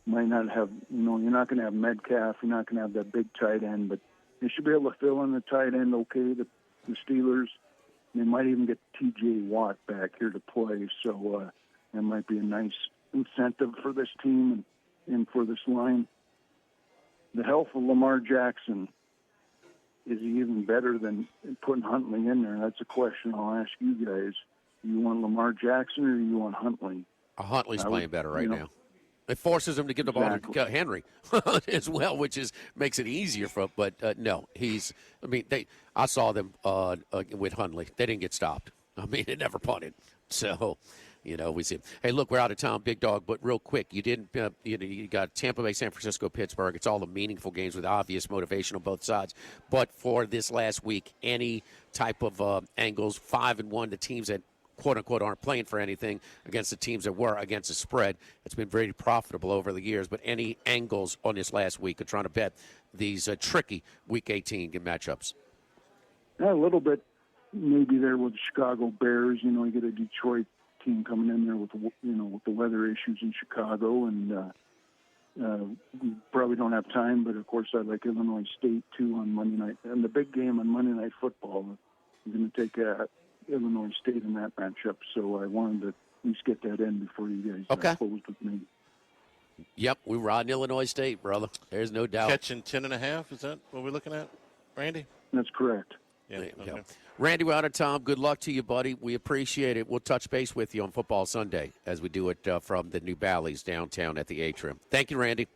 Might not have, you're not going to have Metcalf. You're not going to have that big tight end, but they should be able to fill in the tight end okay, the Steelers. They might even get T.J. Watt back here to play, so that might be a nice incentive for this team and for this line. The health of Lamar Jackson, is he even better than putting Huntley in there? That's a question I'll ask you guys. Do you want Lamar Jackson or do you want Huntley? Huntley's playing better right now. It forces him to give the ball to Henry as well, which makes it easier for him. But no, I saw them with Hundley. They didn't get stopped. They never punted. So We see. Hey, look, we're out of town, big dog. But real quick, you didn't. You got Tampa Bay, San Francisco, Pittsburgh. It's all the meaningful games with obvious motivation on both sides. But for this last week, any type of angles, 5-1, the teams that quote unquote aren't playing for anything against the teams that were against the spread. It's been very profitable over the years. But any angles on this last week of trying to bet these tricky Week 18 matchups? Yeah, a little bit. Maybe there with the Chicago Bears. You get a Detroit team coming in there with the weather issues in Chicago, and we probably don't have time. But of course, I like Illinois State too on Monday night, and the big game on Monday Night Football. I'm going to take Illinois State in that matchup, so I wanted to at least get that in before you guys closed with me. Yep, we ride Illinois State, brother. There's no doubt. Catching 10.5. Is that what we're looking at, Randy? That's correct. Yeah. Okay. Randy, we're out of time. Good luck to you, buddy. We appreciate it. We'll touch base with you on Football Sunday as we do it from the New Bally's downtown at the Atrium. Thank you, Randy.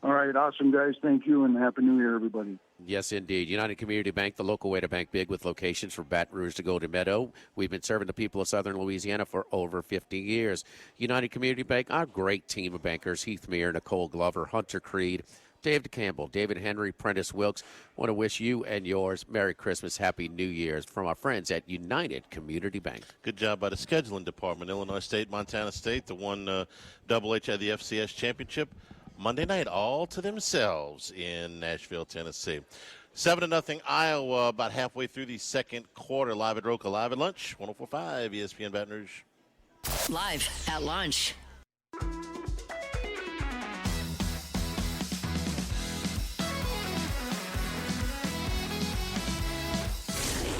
All right, awesome, guys. Thank you, and Happy New Year, everybody. Yes, indeed. United Community Bank, the local way to bank big with locations from Baton Rouge to Golden Meadow. We've been serving the people of Southern Louisiana for over 50 years. United Community Bank, our great team of bankers, Heath Meir, Nicole Glover, Hunter Creed, Dave DeCampbell, David Henry, Prentice Wilkes. Want to wish you and yours Merry Christmas, Happy New Year's from our friends at United Community Bank. Good job by the scheduling department. Illinois State, Montana State, the one Double H at the FCS Championship. Monday night, all to themselves in Nashville, Tennessee. 7-0 Iowa, about halfway through the second quarter. Live at Roca, live at lunch, 104.5 ESPN Baton Rouge. Live at lunch.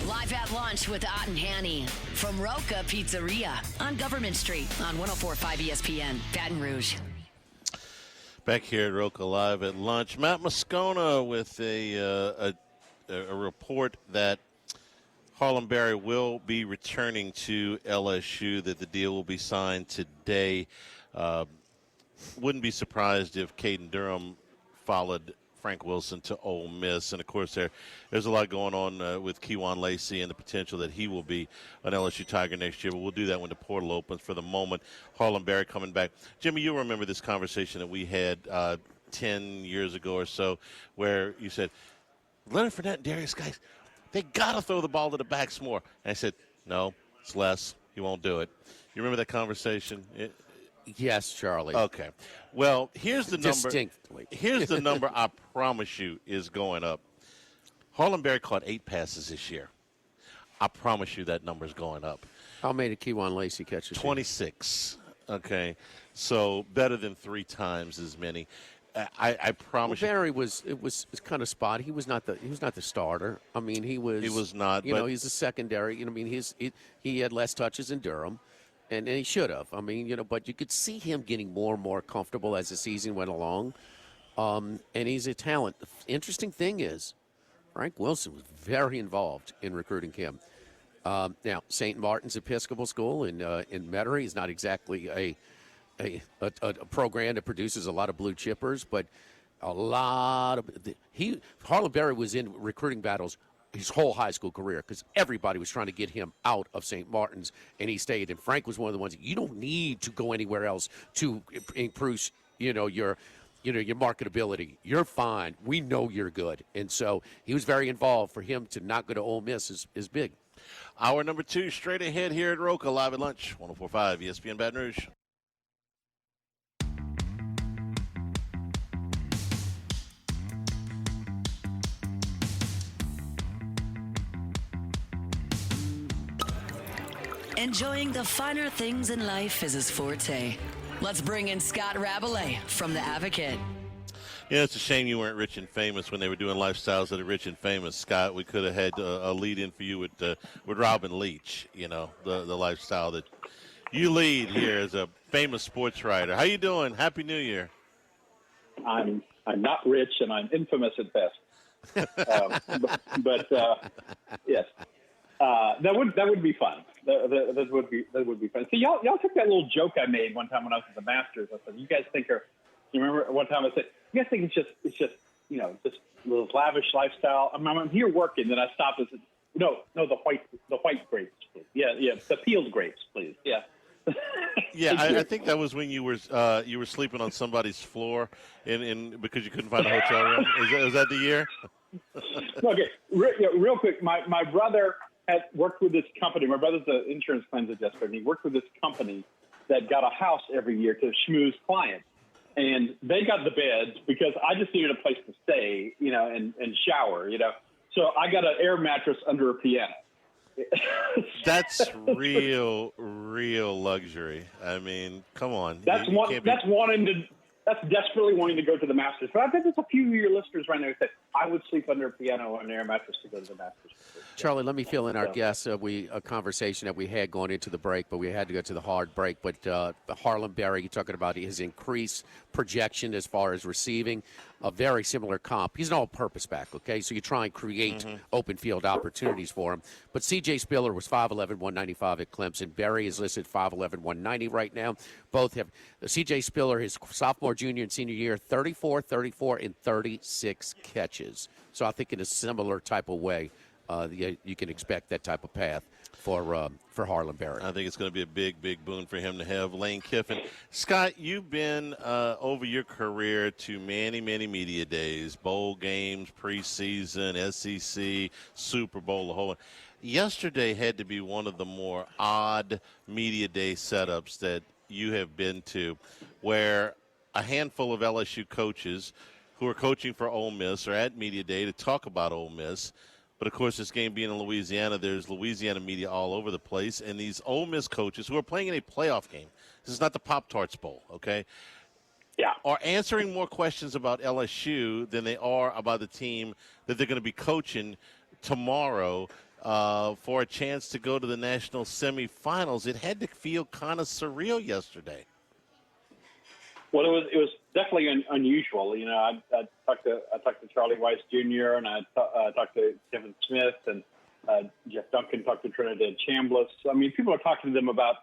Live at lunch with Ott and Hanny from Roca Pizzeria on Government Street on 104.5 ESPN Baton Rouge. Back here at Roca Live at lunch. Matt Moscona with a report that Harlem Berry will be returning to LSU, that the deal will be signed today. Wouldn't be surprised if Caden Durham followed Frank Wilson to Ole Miss. And, of course, there's a lot going on with Kejuan Lacey and the potential that he will be an LSU Tiger next year. But we'll do that when the portal opens. For the moment, Harlem Berry coming back. Jimmy, you remember this conversation that we had 10 years ago or so where you said, Leonard Fournette and Darius Geis, they got to throw the ball to the backs more. And I said, no, it's less. He won't do it. You remember that conversation? Yes, Charlie. Okay. Well, here's the number. Distinctly. Here's the number I promise you is going up. Harlem Berry caught 8 passes this year. I promise you that number's going up. How many did Kejuan Lacey catch this 26. Okay. So better than 3 times as many. I promise you. Berry was kind of spotty. He was not the starter. I mean, he was not. He's a secondary. He had less touches than Durham. And he should have. I mean, but you could see him getting more and more comfortable as the season went along. And he's a talent. The interesting thing is, Frank Wilson was very involved in recruiting him. Now, St. Martin's Episcopal School in Metairie is not exactly a program that produces a lot of blue chippers, but a lot of Harlem Berry was in recruiting battles his whole high school career because everybody was trying to get him out of St. Martin's, and he stayed. And Frank was one of the ones. You don't need to go anywhere else to improve, your marketability. You're fine. We know you're good. And so he was very involved. For him to not go to Ole Miss is big. Hour number 2 straight ahead here at Roca, live at lunch, 104.5 ESPN Baton Rouge. Enjoying the finer things in life is his forte. Let's bring in Scott Rabelais from The Advocate. Yeah, it's a shame you weren't Rich and Famous when they were doing lifestyles that are Rich and Famous, Scott. We could have had a lead-in for you with Robin Leach, the lifestyle that you lead here as a famous sports writer. How you doing? Happy New Year. I'm not rich, and I'm infamous at best. But yes. That would be fun. That would be fun. So y'all took that little joke I made one time when I was at the Masters. I said, you guys think you remember one time I said, you guys think it's just just a little lavish lifestyle? I'm here working, then I stopped and said, no, the white grapes, please. Yeah, the peeled grapes, please. Yeah. Yeah, I think that was when you were sleeping on somebody's floor in because you couldn't find a hotel room. Is that the year? Okay, real quick. My brother had worked with this company. My brother's an insurance claims adjuster, and he worked with this company that got a house every year to schmooze clients. And they got the beds because I just needed a place to stay, and shower, So I got an air mattress under a piano. That's real luxury. I mean, come on. That's desperately wanting to go to the Masters. But I think there's a few of your listeners right now who said, I would sleep under a piano or an air mattress to go to the Masters. Charlie, let me fill in our guests. A conversation that we had going into the break, but we had to go to the hard break. But Harlan Berry, you're talking about his increased projection as far as receiving, a very similar comp. He's an all-purpose back, okay? So you try and create open field opportunities for him. But C.J. Spiller was 5'11", 195 at Clemson. Berry is listed 5'11", 190 right now. Both have C.J. Spiller, his sophomore, junior, and senior year, 34, and 36 catches. So I think in a similar type of way, you can expect that type of path for Harlan Berry. I think it's going to be a big boon for him to have Lane Kiffin. Scott, you've been over your career to many media days, bowl games, preseason, SEC, Super Bowl, the whole one. Yesterday had to be one of the more odd media day setups that you have been to, where a handful of LSU coaches who are coaching for Ole Miss are at media day to talk about Ole Miss. But, of course, this game being in Louisiana, there's Louisiana media all over the place. And these Ole Miss coaches who are playing in a playoff game, this is not the Pop-Tarts Bowl, okay, are answering more questions about LSU than they are about the team that they're going to be coaching tomorrow for a chance to go to the national semifinals. It had to feel kind of surreal yesterday. Well, it was definitely unusual. I talked to Charlie Weiss Jr. and I talked to Kevin Smith and Jeff Duncan talked to Trinidad Chambliss. I mean, people are talking to them about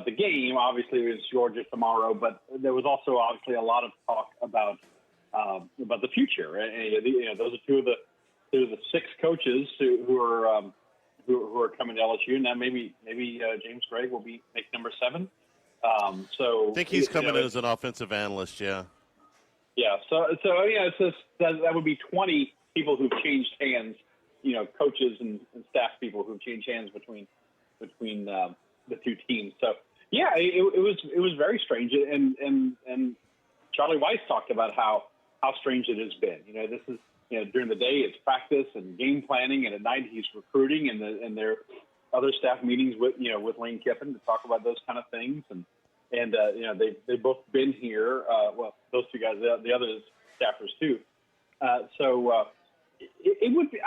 the game. Obviously, it's Georgia tomorrow, but there was also obviously a lot of talk about the future. And, those are two of the six coaches who are coming to LSU. And now maybe James Gregg will make number 7. So I think he's coming in as an offensive analyst, yeah. Yeah, so it's just that would be 20 people who've changed hands, coaches and staff people who've changed hands between the two teams. So yeah, it was very strange, and Charlie Weiss talked about how strange it has been. This is during the day it's practice and game planning, and at night he's recruiting, and there are other staff meetings with Lane Kiffin to talk about those kind of things, and they've both been here. Well, those two guys, the other staffers too. So it would be,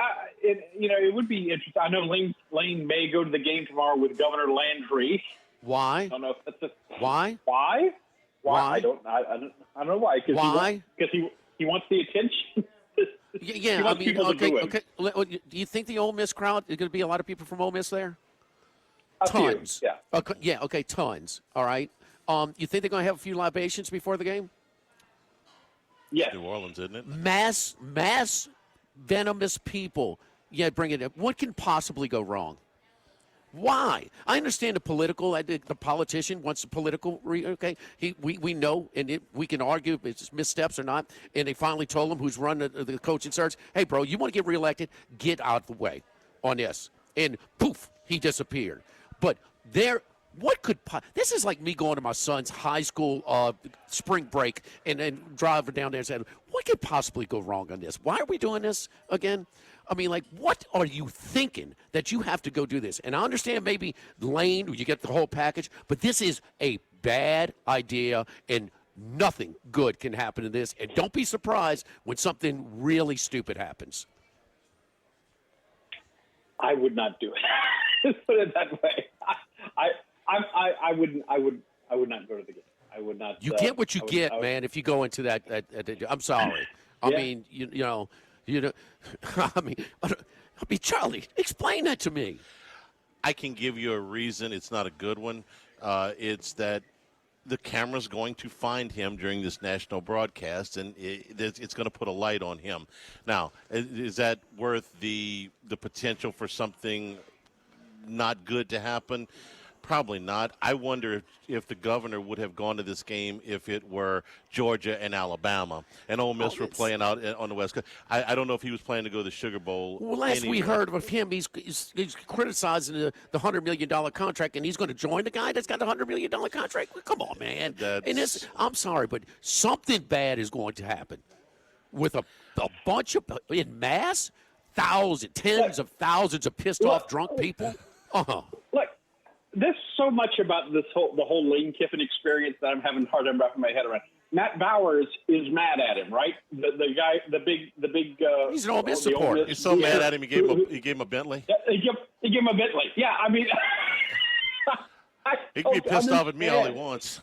it would be interesting. I know Lane may go to the game tomorrow with Governor Landry. Why? I don't know if that's why. Why? Why? I don't know why. Why? Because he wants the attention. Yeah, I mean, okay. Do you think the Ole Miss crowd is going to be a lot of people from Ole Miss there? Tons. Few, yeah. Okay, tons. All right. You think they're going to have a few libations before the game? Yes. New Orleans, isn't it? Mass venomous people. Yeah, bring it in. What can possibly go wrong? Why? I understand the politician wants the political, okay? We know, and we can argue if it's missteps or not, and they finally told him who's run the coaching search, hey, bro, you want to get reelected? Get out of the way on this. And poof, he disappeared. But this is like me going to my son's high school spring break and then driving down there and saying, what could possibly go wrong on this? Why are we doing this again? I mean, like, what are you thinking that you have to go do this? And I understand maybe Lane, you get the whole package, but this is a bad idea, and nothing good can happen in this. And don't be surprised when something really stupid happens. I would not do it. Put it that way. I would not go to the game. I would not. You get what you get, man. If you go into that, I'm sorry. I mean, you know. I mean, Charlie, explain that to me. I can give you a reason. It's not a good one. It's that the camera's going to find him during this national broadcast, and it's going to put a light on him. Now, is that worth the potential for something not good to happen? Probably not. I wonder if the governor would have gone to this game if it were Georgia and Alabama, and Ole Miss were playing out on the West Coast. I don't know if he was planning to go to the Sugar Bowl. Well, last we heard of him, he's criticizing the $100 million contract, and he's going to join the guy that's got the $100 million contract. Well, come on, man. I'm sorry, but something bad is going to happen with a bunch of, in mass, tens of thousands of pissed off drunk people. Look, there's so much about the whole Lane Kiffin experience that I'm having a hard time wrapping my head around. Matt Bowers is mad at him, right? The guy, the big. He's an Ole Miss supporter. He's so mad at him. He gave him a Bentley. He gave him a Bentley. Yeah, I mean. He can be pissed off at me all he wants.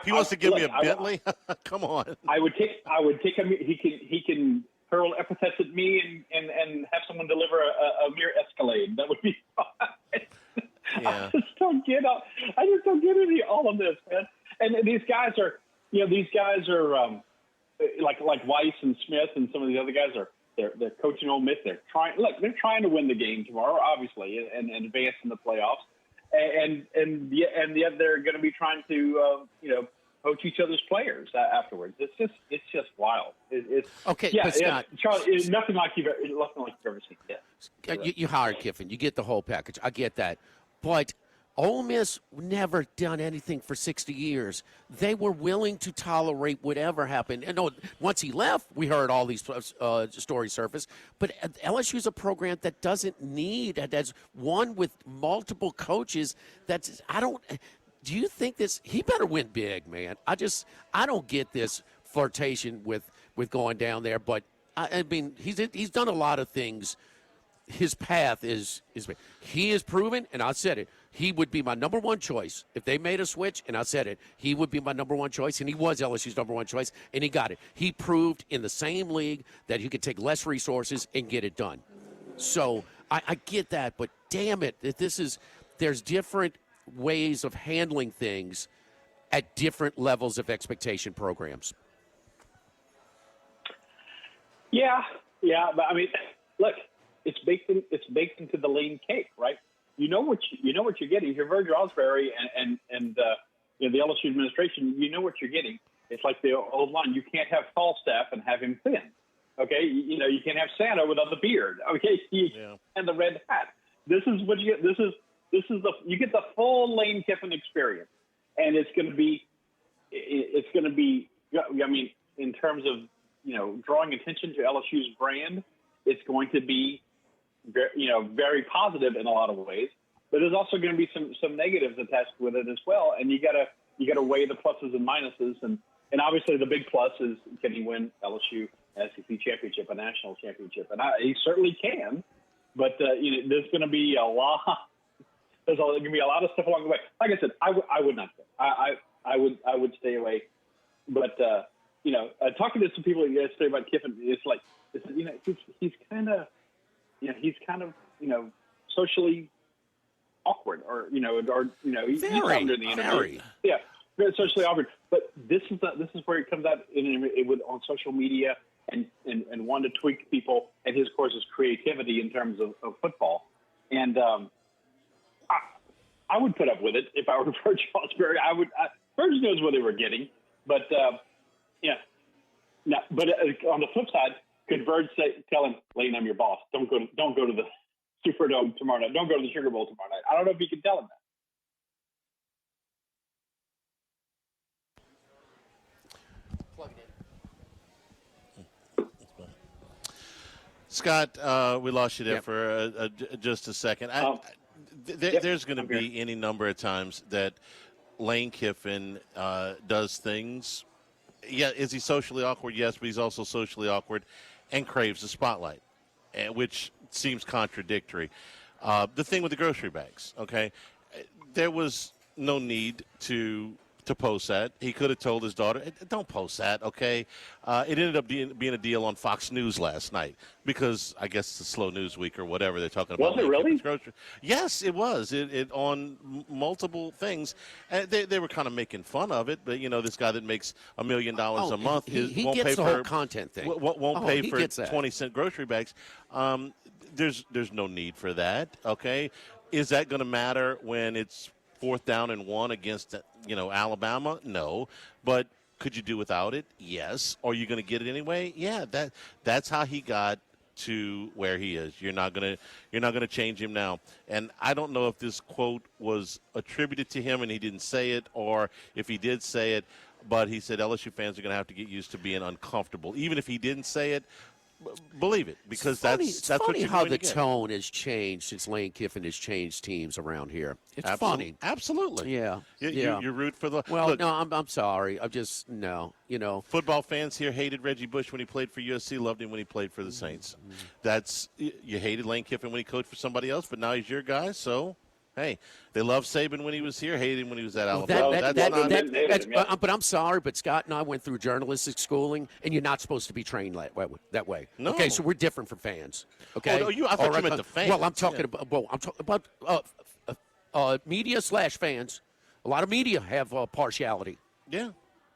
He wants to give me a Bentley. Come on. I would take him. He can hurl epithets at me and have someone deliver a mere Escalade. That would be fine. Yeah. I just don't get all of this, man. And these guys are like Weiss and Smith and some of the other guys they're coaching Ole Miss. They're trying to win the game tomorrow, obviously, and advance in the playoffs. And yet they're going to be trying to coach each other's players afterwards. It's just wild. But Scott, Charlie, it's nothing like you've ever seen. Yeah. You hired Kiffin. You get the whole package. I get that. But Ole Miss never done anything for 60 years. They were willing to tolerate whatever happened. And once he left, we heard all these stories surface. But LSU's a program that doesn't need, that's one with multiple coaches. Do you think this? He better win big, man. I don't get this flirtation with going down there. But I mean, he's done a lot of things. His path is he is proven, and I said it. He would be my number one choice if they made a switch, and I said it. He would be my number one choice, and he was LSU's number one choice, and he got it. He proved in the same league that he could take less resources and get it done. So I get that, but damn it, there's different ways of handling things at different levels of expectation programs. Yeah, but I mean, look, it's baked into the Lane cake, right? You know what you're getting. If you're Virgil Osbury and the LSU administration, you know what you're getting. It's like the old line: you can't have Falstaff and have him thin. Okay, you can't have Santa without the beard. Okay, and the red hat. This is what you get. You get the full Lane Kiffin experience, and it's going to be. I mean, in terms of drawing attention to LSU's brand, it's going to be very positive in a lot of ways, but there's also going to be some negatives attached with it as well. And you gotta weigh the pluses and minuses. And obviously the big plus is, can he win LSU SEC championship, a national championship? And he certainly can, but there's going to be a lot. There's going to be a lot of stuff along the way. Like I said, I would not go. I would stay away. But talking to some people yesterday about Kiffin, it's like he's kind of. He's kind of, socially awkward, or he's under the interview. Yeah, very socially awkward. But this is where it comes out on social media and want to tweak people, and his course is creativity in terms of football. And I would put up with it if I were Virgil Osbury. Virgil knows what they were getting, but no. But on the flip side, could Bird tell him, Lane, I'm your boss. Don't go to the Superdome tomorrow night. Don't go to the Sugar Bowl tomorrow night. I don't know if he can tell him that. Plug it in. Scott, we lost you there for just a second. There's going to be any number of times that Lane Kiffin does things. Yeah, is he socially awkward? Yes, but he's also socially awkward and craves the spotlight, which seems contradictory. The thing with the grocery bags, okay, there was no need to post that. He could have told his daughter, don't post that, okay? It ended up being a deal on Fox News last night because I guess it's a slow news week or whatever they're talking about. Was it really? Yes, it was. It on multiple things. And they were kind of making fun of it, but, this guy that makes $1 million a month he won't gets pay the for whole content thing. Won't pay for gets that. 20-cent grocery bags. There's no need for that, okay? Is that going to matter when it's 4th down and 1 against, Alabama? No. But could you do without it? Yes. Are you going to get it anyway? Yeah. That's how he got to where he is. You're not gonna change him now. And I don't know if this quote was attributed to him and he didn't say it, or if he did say it, but he said LSU fans are going to have to get used to being uncomfortable. Even if he didn't say it, believe it, because that's funny what you're how going the to get. tone has changed since Lane Kiffin has changed teams around here. It's funny. Absolutely. Yeah. You root for the. Well, look, no, I'm sorry. I'm just no. Football fans here hated Reggie Bush when he played for USC, loved him when he played for the Saints. You hated Lane Kiffin when he coached for somebody else, but now he's your guy. So, hey, they loved Saban when he was here, hated him when he was at Alabama. But I'm sorry, but Scott and I went through journalistic schooling, and you're not supposed to be trained that way. No. Okay, so we're different from fans. Okay. I thought you meant the fans. Well, I'm talking about media/fans. A lot of media have partiality. Yeah.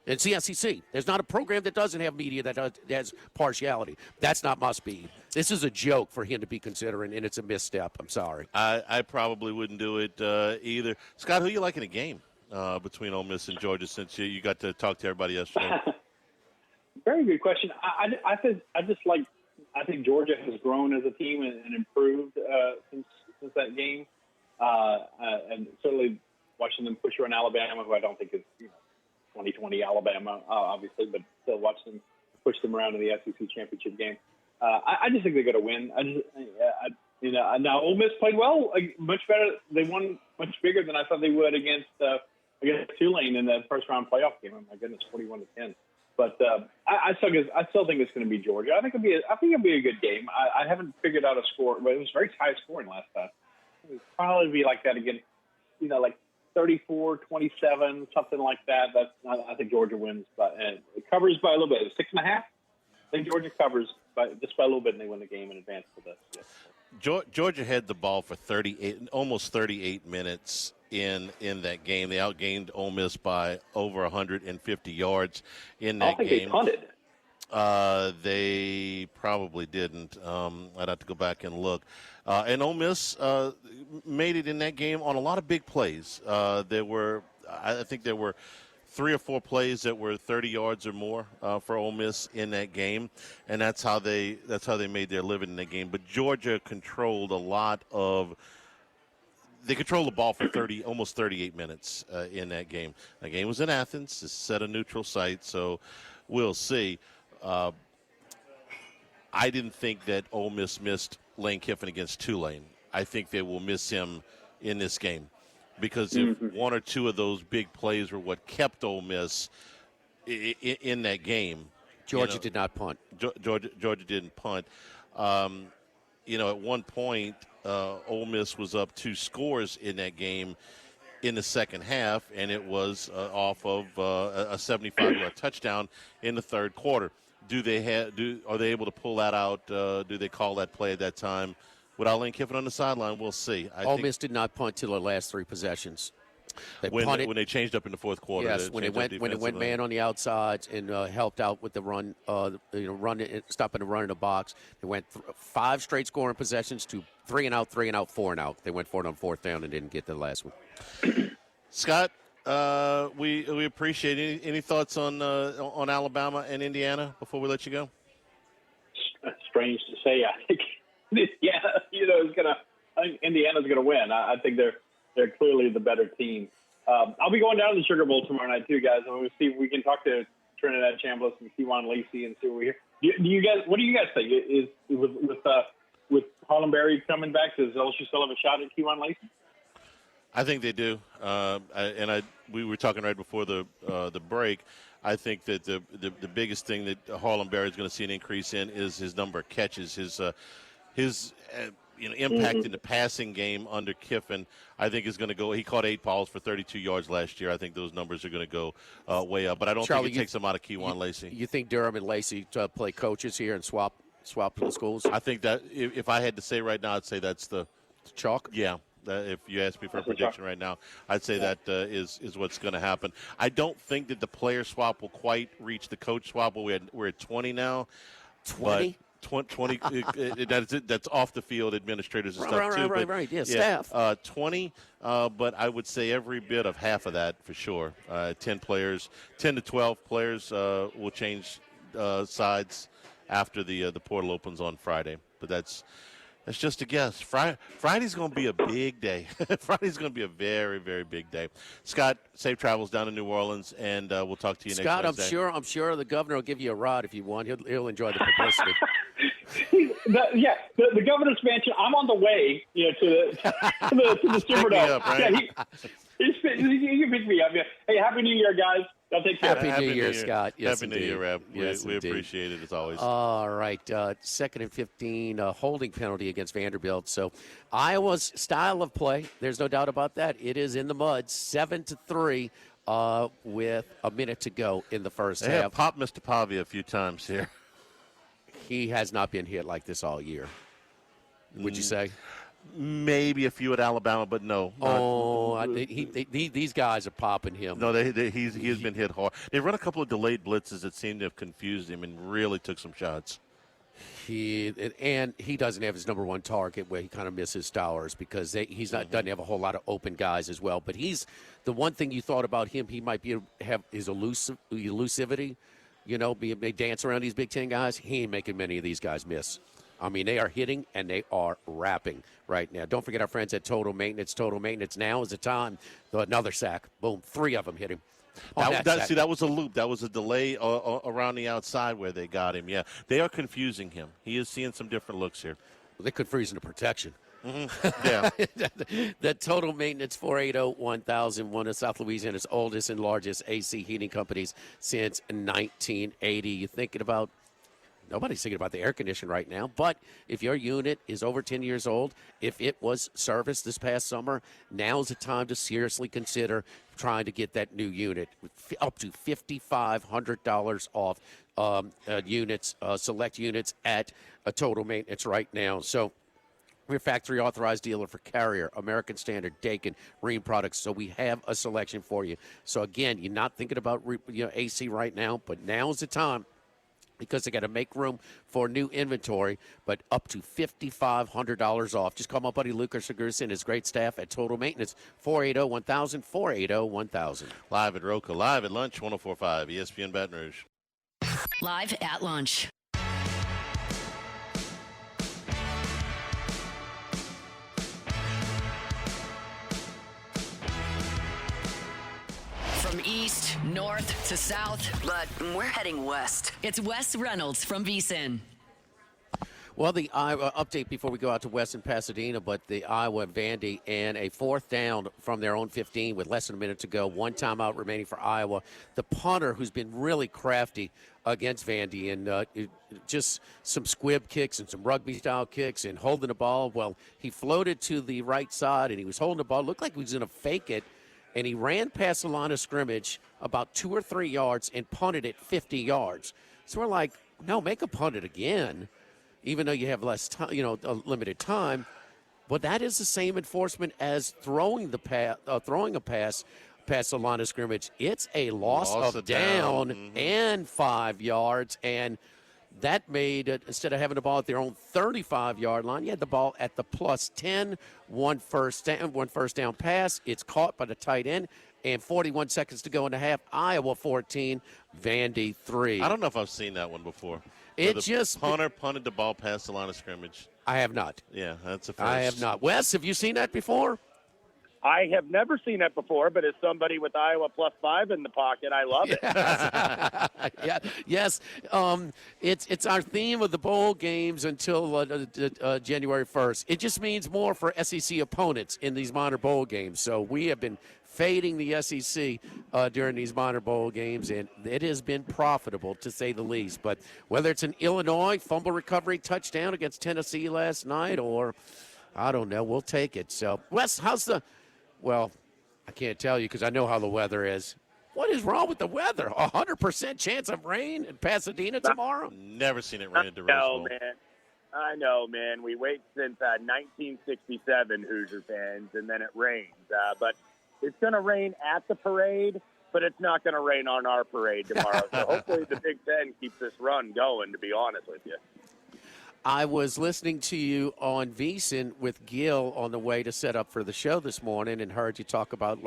It's the SEC. There's not a program that doesn't have media that has partiality. That's not my speed. This is a joke for him to be considering, and it's a misstep. I'm sorry. I probably wouldn't do it either. Scott, who you like in a game between Ole Miss and Georgia, since you got to talk to everybody yesterday? Very good question. I think Georgia has grown as a team and improved since that game, and certainly watching them push around Alabama, who I don't think is 2020 Alabama, obviously, but still watch them push them around in the SEC championship game. I just think they're going to win. Now Ole Miss played well, much better. They won much bigger than I thought they would against Tulane in the first round playoff game. Oh my goodness, 41-10. But I still think it's going to be Georgia. I think it'll be a good game. I haven't figured out a score, but it was very high scoring last time. It would probably be like that again. Like 34-27, something like that. I think Georgia wins, but it covers by a little bit. 6.5. I think Georgia covers just by a little bit, and they win the game in advance for the. Yeah. Georgia had the ball for almost 38 minutes in that game. They outgained Ole Miss by over 150 yards in that game. They punted. They probably didn't. I'd have to go back and look. And Ole Miss made it in that game on a lot of big plays. I think there were 3 or 4 plays that were 30 yards or more for Ole Miss in that game, and that's how they made their living in that game. But Georgia controlled a lot of. They controlled the ball for almost 38 minutes in that game. The game was in Athens. It's set a neutral site, so we'll see. I didn't think that Ole Miss missed Lane Kiffin against Tulane. I think they will miss him in this game because if 1 or 2 of those big plays were what kept Ole Miss in that game. Georgia did not punt. Georgia didn't punt. At one point, Ole Miss was up 2 scores in that game in the second half, and it was off of a 75-yard touchdown in the third quarter. Are they able to pull that out? Do they call that play at that time without Lane Kiffin on the sideline? We'll see. Ole Miss did not punt till the last 3 possessions. When they changed up in the fourth quarter. Yes, when it went man on the outsides and helped out with the run, stopping the run in the box. They went 5 straight scoring possessions to 3 and out, 4 and out. They went for it on 4th down and didn't get the last one. Scott, we appreciate it. Any thoughts on Alabama and Indiana before we let you go? Strange to say. I think Indiana, I think Indiana's gonna win. I think they're clearly the better team. I'll be going down to the Sugar Bowl tomorrow night too, guys. And we'll see if we can talk to Trinidad Chambliss and Kewan Lacey and see what we hear. What do you guys think? Is with Harlem Berry coming back, does LSU still have a shot at Kewan Lacey? I think they do, we were talking right before the break. I think that the biggest thing that Harlem Berry is going to see an increase in is his number of catches, his impact in the passing game under Kiffin. I think is going to go. He caught 8 balls for 32 yards last year. I think those numbers are going to go way up. But I don't think it takes him out of Kewan Lacey. You think Durham and Lacey play coaches here and swap the schools? I think that if I had to say right now, I'd say that's the chalk. Yeah. If you ask me for a prediction right now, I'd say that is what's going to happen. I don't think that the player swap will quite reach the coach swap. We're at 20 now. 20? 20 that's off the field administrators and stuff too. Right. Yeah, staff. 20, but I would say every bit of half of that for sure. 10 to 12 players will change sides after the portal opens on Friday. But that's just a guess. Friday's going to be a big day. Friday's going to be a very, very big day. Scott, safe travels down to New Orleans, and we'll talk to you next Wednesday. Scott, I'm sure the governor will give you a ride if you want. He'll enjoy the publicity. The governor's mansion. I'm on the way, to the Superdome. Up, right? He can pick me up. Yeah. Hey, Happy New Year, guys. I'll take care. Happy New Year, Scott. Yes, Happy New Year, Reb. We appreciate it as always. All right, 2nd and 15, holding penalty against Vanderbilt. So Iowa's style of play, there's no doubt about that. It is in the mud, 7-3. With a minute to go in the first half. Yeah, popped Mr. Pavia a few times here. He has not been hit like this all year. Would you say? Maybe a few at Alabama, but no. These guys are popping him. No, he has been hit hard. They run a couple of delayed blitzes that seemed to have confused him and really took some shots. He doesn't have his number one target where he kind of misses Stowers because doesn't have a whole lot of open guys as well. But he's the one thing you thought about him. He might have his elusivity. They dance around these Big Ten guys. He ain't making many of these guys miss. I mean, they are hitting and they are rapping right now. Don't forget our friends at Total Maintenance. Total Maintenance, now is the time. Another sack. Boom. 3 of them hit him. That was a loop. That was a delay around the outside where they got him. Yeah, they are confusing him. He is seeing some different looks here. They could freeze into protection. Mm-hmm. Yeah. The Total Maintenance 480-1000, one of South Louisiana's oldest and largest AC heating companies since 1980. You thinking about Nobody's thinking about the air conditioner right now, but if your unit is over 10 years old, if it was serviced this past summer, now's the time to seriously consider trying to get that new unit. Up to $5,500 off units, select units at a Total Maintenance right now. So we're factory authorized dealer for Carrier, American Standard, Daikin, Rheem Products. So we have a selection for you. So again, you're not thinking about AC right now, but now's the time, because they got to make room for new inventory, but up to $5,500 off. Just call my buddy Lucas Seguros and his great staff at Total Maintenance, 480-1000, 480-1000. Live at Roca, live at lunch, 104.5 ESPN Baton Rouge. Live at lunch. From east, north to south, but we're heading west. It's Wes Reynolds from VSiN. Well, the Iowa update before we go out to West and Pasadena, but the Iowa Vandy and a 4th down from their own 15 with less than a minute to go. 1 timeout remaining for Iowa. The punter, who's been really crafty against Vandy and just some squib kicks and some rugby-style kicks and holding the ball. Well, he floated to the right side and he was holding the ball. Looked like he was going to fake it. And he ran past the line of scrimmage about 2 or 3 yards and punted it 50 yards. So we're like, no, make a punt it again, even though you have less time, limited time. But that is the same enforcement as throwing a pass past the line of scrimmage. It's a loss of down and 5 yards, and that made it, instead of having the ball at their own 35-yard line, you had the ball at the +10, one first down pass. It's caught by the tight end, and 41 seconds to go in the half. Iowa 14, Vandy 3. I don't know if I've seen that one before. Punter punted the ball past the line of scrimmage. I have not. Yeah, that's a first. I have not. Wes, have you seen that before? I have never seen that before, but as somebody with Iowa +5 in the pocket, I love it. Yeah, yes. It's our theme of the bowl games until January 1st. It just means more for SEC opponents in these minor bowl games. So we have been fading the SEC during these minor bowl games, and it has been profitable, to say the least. But whether it's an Illinois fumble recovery touchdown against Tennessee last night, or I don't know, we'll take it. So, Wes, well, I can't tell you because I know how the weather is. What is wrong with the weather? 100% chance of rain in Pasadena tomorrow? Never seen it rain at the Rose Bowl. I know, man. We wait since 1967, Hoosier fans, and then it rains. But it's going to rain at the parade, but it's not going to rain on our parade tomorrow. So hopefully the Big Ten keeps this run going, to be honest with you. I was listening to you on VSiN with Gil on the way to set up for the show this morning and heard you talk about,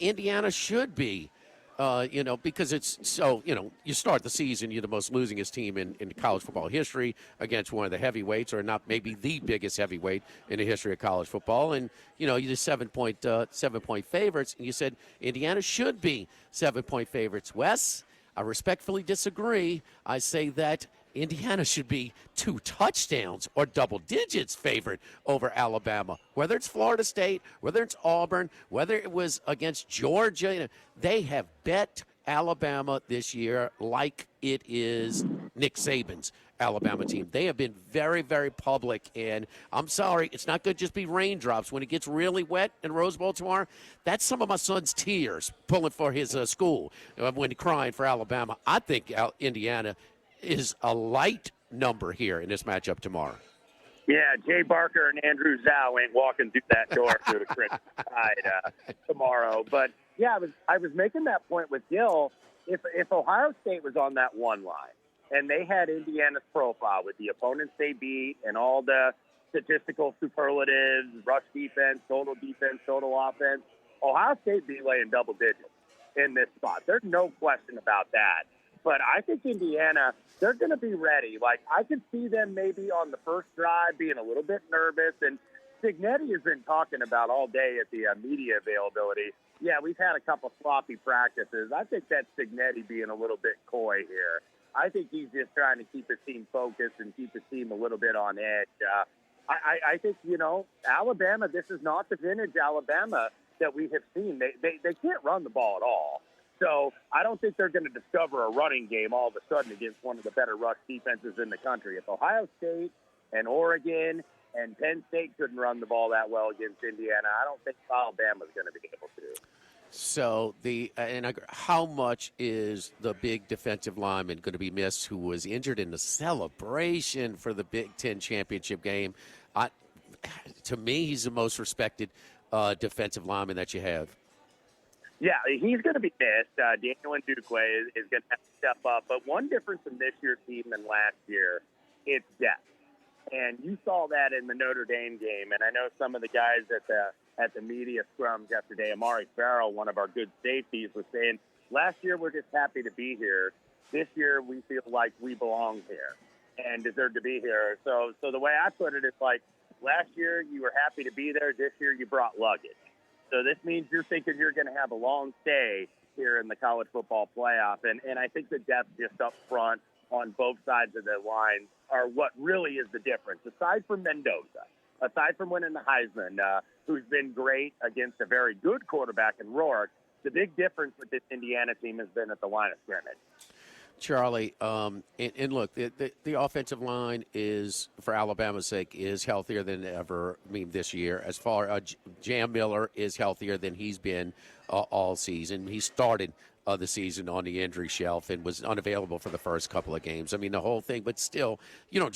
Indiana should be, because it's so, you start the season, you're the most losingest team in college football history against one of the heavyweights, or not maybe the biggest heavyweight in the history of college football. And, you're the 7-point favorites. And you said Indiana should be 7-point favorites. Wes, I respectfully disagree. I say that Indiana should be 2 touchdowns or double digits favored over Alabama. Whether it's Florida State, whether it's Auburn, whether it was against Georgia, they have bet Alabama this year like it is Nick Saban's Alabama team. They have been very, very public, and I'm sorry, it's not going to just be raindrops. When it gets really wet in Rose Bowl tomorrow, that's some of my son's tears pulling for his school when crying for Alabama. I think Indiana is a light number here in this matchup tomorrow. Yeah, Jay Barker and Andrew Zhao ain't walking through that door through the Christmas side tomorrow. But yeah, I was making that point with Gil. If Ohio State was on that one line and they had Indiana's profile with the opponents they beat and all the statistical superlatives, rush defense, total offense, Ohio State be laying double digits in this spot. There's no question about that. But I think Indiana, they're going to be ready. I could see them maybe on the first drive being a little bit nervous. And Signetti has been talking about all day at the media availability. Yeah, we've had a couple sloppy practices. I think that's Signetti being a little bit coy here. I think he's just trying to keep his team focused and keep his team a little bit on edge. I think, Alabama, this is not the vintage Alabama that we have seen. They can't run the ball at all. So I don't think they're going to discover a running game all of a sudden against one of the better rush defenses in the country. If Ohio State and Oregon and Penn State couldn't run the ball that well against Indiana, I don't think Alabama's going to be able to. So how much is the big defensive lineman going to be missed who was injured in the celebration for the Big Ten championship game? To me, he's the most respected defensive lineman that you have. Yeah, he's going to be missed. Daniel Ndukwe is going to have to step up. But one difference in this year's team than last year, it's depth. And you saw that in the Notre Dame game. And I know some of the guys at the media scrums yesterday, Amari Farrell, one of our good safeties, was saying, last year we're just happy to be here. This year we feel like we belong here and deserve to be here. So the way I put it is last year you were happy to be there. This year you brought luggage. So this means you're thinking you're going to have a long stay here in the college football playoff. And I think the depth just up front on both sides of the line are what really is the difference. Aside from Mendoza, aside from winning the Heisman, who's been great against a very good quarterback in Rourke, the big difference with this Indiana team has been at the line of scrimmage. Charlie, and look, the offensive line is, for Alabama's sake, is healthier than ever. This year, as far as Jam Miller is healthier than he's been all season. He started the season on the injury shelf and was unavailable for the first couple of games. The whole thing, but still, you don't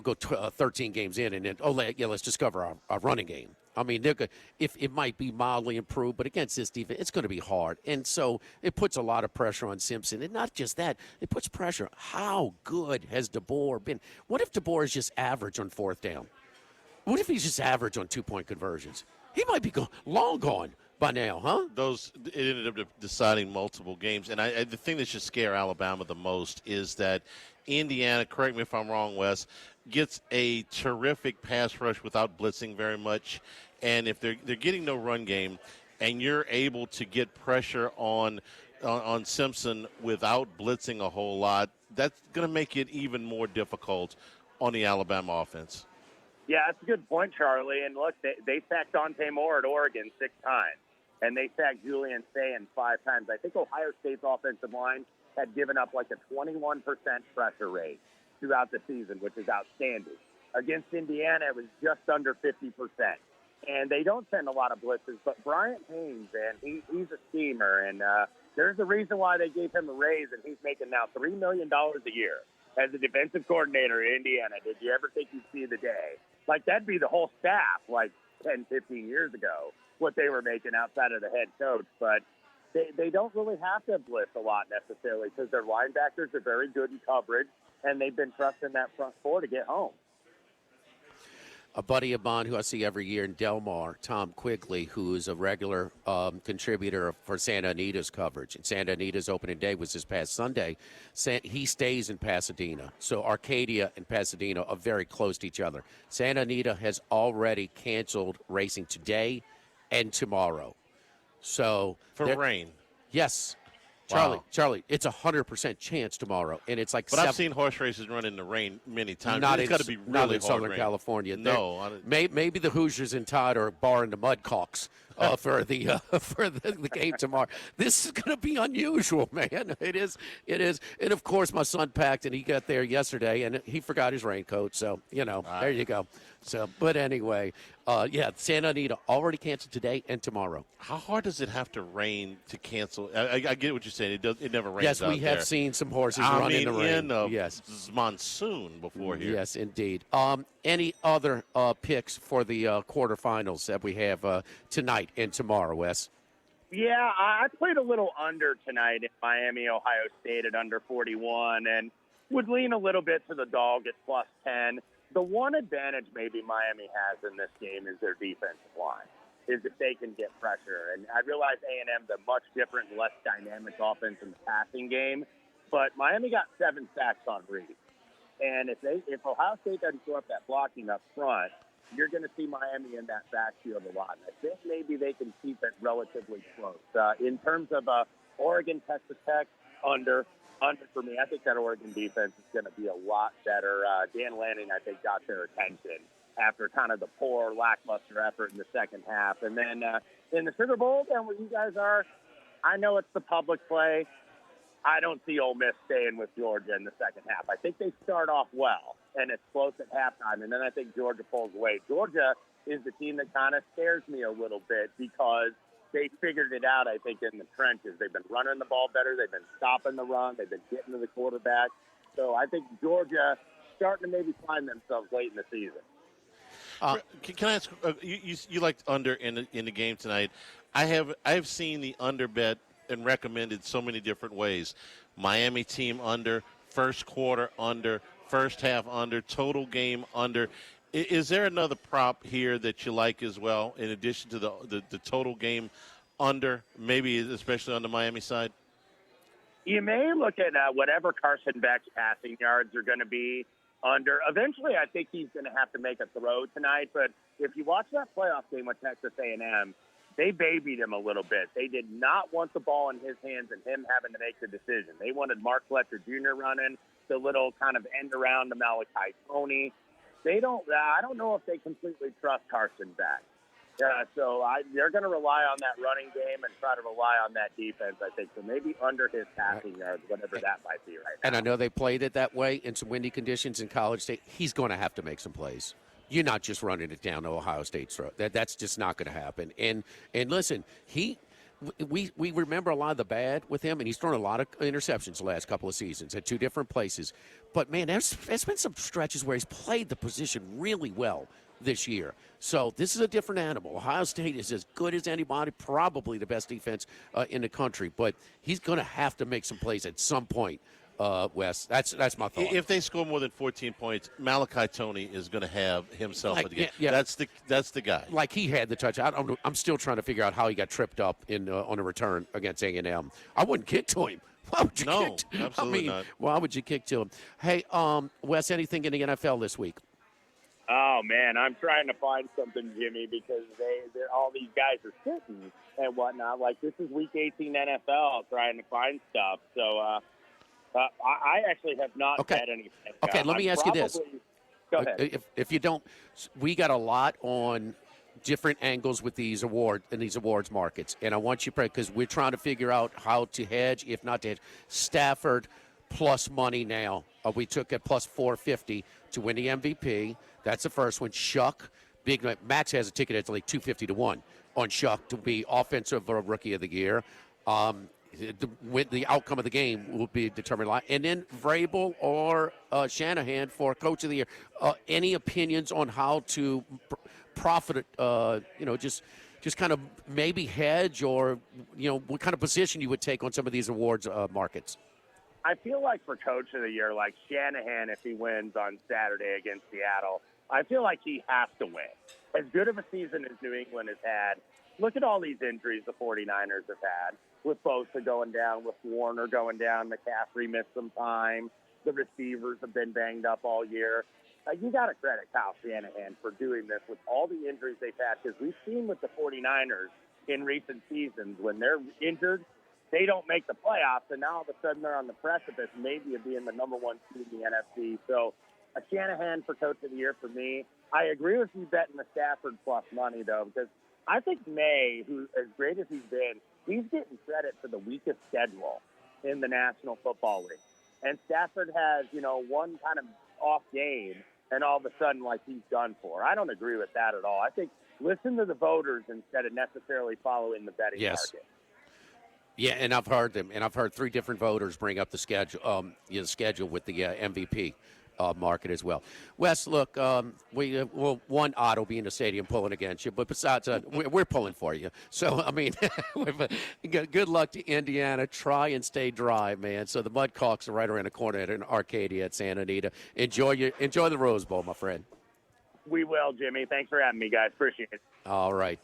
go 13 games in and then let's discover our running game. They're good. If it might be mildly improved, but against this defense, it's going to be hard. And so it puts a lot of pressure on Simpson. And not just that, it puts pressure. How good has DeBoer been? What if DeBoer is just average on fourth down? What if he's just average on 2-point conversions? He might be long gone by now, huh? It ended up deciding multiple games. And the thing that should scare Alabama the most is that Indiana, correct me if I'm wrong, Wes, gets a terrific pass rush without blitzing very much. And if they're getting no run game and you're able to get pressure on Simpson without blitzing a whole lot, that's going to make it even more difficult on the Alabama offense. Yeah, that's a good point, Charlie. And look, they sacked Dante Moore at Oregon 6 times, and they sacked Julian Sayin 5 times. I think Ohio State's offensive line had given up like a 21% pressure rate throughout the season, which is outstanding. Against Indiana, it was just under 50%. And they don't send a lot of blitzes, but Bryant Haynes, man, he's a schemer, and there's a reason why they gave him a raise, and he's making now $3 million a year as a defensive coordinator in Indiana. Did you ever think you'd see the day? That'd be the whole staff 10, 15 years ago, what they were making outside of the head coach. But they don't really have to blitz a lot necessarily because their linebackers are very good in coverage. and they've been trusting that front four to get home. A buddy of mine who I see every year in Del Mar, Tom Quigley, who is a regular contributor for Santa Anita's coverage. And Santa Anita's opening day was this past Sunday. He stays in Pasadena. So Arcadia and Pasadena are very close to each other. Santa Anita has already canceled racing today and tomorrow. So for rain. Yes. Wow. Charlie, it's 100% chance tomorrow, and it's like. But I've seen horse races run in the rain many times. It's got to be really not in hard Southern rain. California. No, maybe the Hoosiers and Todd are barring the Mudcocks for the game tomorrow. This is going to be unusual, man. It is, and of course my son packed, and he got there yesterday, and he forgot his raincoat. So there you go. So, but anyway, Santa Anita already canceled today and tomorrow. How hard does it have to rain to cancel? I get what you're saying. It never rains. Yes, we out have there. seen some horses run in the rain. Yes, monsoon before here. Yes, indeed. Any other picks for the quarterfinals that we have tonight and tomorrow, Wes? Yeah, I played a little under tonight in Miami, Ohio State at under 41, and would lean a little bit to the dog at plus 10. The one advantage maybe Miami has in this game is their defensive line, is if they can get pressure. And I realize A&M's a much different, less dynamic offense in the passing game, but Miami got 7 sacks on Reed. And if Ohio State doesn't show up that blocking up front, you're going to see Miami in that backfield a lot. And I think maybe they can keep it relatively close. In terms of Oregon, Texas Tech, under for me. I think that Oregon defense is going to be a lot better. Dan Lanning, I think, got their attention after kind of the poor, lackluster effort in the second half. And then in the Sugar Bowl, down where you guys are, I know it's the public play. I don't see Ole Miss staying with Georgia in the second half. I think they start off well, and it's close at halftime, and then I think Georgia pulls away. Georgia is the team that kind of scares me a little bit because they figured it out, I think, in the trenches. They've been running the ball better. They've been stopping the run. They've been getting to the quarterback. So I think Georgia starting to maybe find themselves late in the season. Can I ask, you liked under in the game tonight. I have seen the under bet and recommended so many different ways. Miami team under, first quarter under, first half under, total game under. Is there another prop here that you like as well, in addition to the total game under, maybe especially on the Miami side? You may look at whatever Carson Beck's passing yards are going to be under. Eventually, I think he's going to have to make a throw tonight. But if you watch that playoff game with Texas A&M, they babied him a little bit. They did not want the ball in his hands and him having to make the decision. They wanted Mark Fletcher Jr. running the little kind of end around to Malachi Tony. I don't know if they completely trust Carson Beck. So they're going to rely on that running game and try to rely on that defense, I think. So maybe under his passing yards, whatever that might be right now. And I know they played it that way in some windy conditions in College State. He's going to have to make some plays. You're not just running it down to Ohio State's throat. That's just not going to happen. And listen, we remember a lot of the bad with him, and he's thrown a lot of interceptions the last couple of seasons at 2 different places. But, man, there's been some stretches where he's played the position really well this year. So this is a different animal. Ohio State is as good as anybody, probably the best defense in the country. But he's going to have to make some plays at some point, Wes. That's my thought. If they score more than 14 points, Malachi Tony is going to have himself a game. Yeah. That's the guy. Like he had the touch. I'm still trying to figure out how he got tripped up on a return against A&M. I wouldn't kick to him. Why would you kick to him? Absolutely not. Why would you kick to him? Hey, Wes, anything in the NFL this week? Oh, man, I'm trying to find something, Jimmy, because all these guys are sitting and whatnot. Like, this is Week 18 NFL, trying to find stuff. So I actually have not bet anything. Okay, let me ask you this. Go ahead. If you don't, we got a lot on different angles with these awards markets, and I want you to pray because we're trying to figure out how to hedge, if not to hedge. Stafford plus money now. We took at plus 450 to win the MVP. That's the first one. Shuck, Max has a ticket at like 250 to 1 on Shuck to be offensive rookie of the year. The outcome of the game will be determined. And then Vrabel or Shanahan for coach of the year. Any opinions on how to profit? Just kind of maybe hedge, or what kind of position you would take on some of these awards markets? I feel like for Coach of the Year, like Shanahan, if he wins on Saturday against Seattle, I feel like he has to win. As good of a season as New England has had, look at all these injuries the 49ers have had, with Bosa going down, with Warner going down, McCaffrey missed some time. The receivers have been banged up all year. You got to credit Kyle Shanahan for doing this with all the injuries they've had, because we've seen with the 49ers in recent seasons, when they're injured, they don't make the playoffs, and now all of a sudden they're on the precipice maybe of being the number one team in the NFC. So a Shanahan for Coach of the Year for me. I agree with you betting the Stafford plus money, though, because I think May, who as great as he's been, he's getting credit for the weakest schedule in the National Football League. And Stafford has, one kind of off game, and all of a sudden, like, he's done for. I don't agree with that at all. I think listen to the voters instead of necessarily following the betting market. Yeah, and I've heard them, and I've heard 3 different voters bring up the schedule, schedule with the MVP market as well. Wes, look, well, one odd will be in the stadium pulling against you, but besides, we're pulling for you. So, I mean, good luck to Indiana. Try and stay dry, man. So the Mudcocks are right around the corner at an Arcadia at Santa Anita. Enjoy the Rose Bowl, my friend. We will, Jimmy. Thanks for having me, guys. Appreciate it. All right.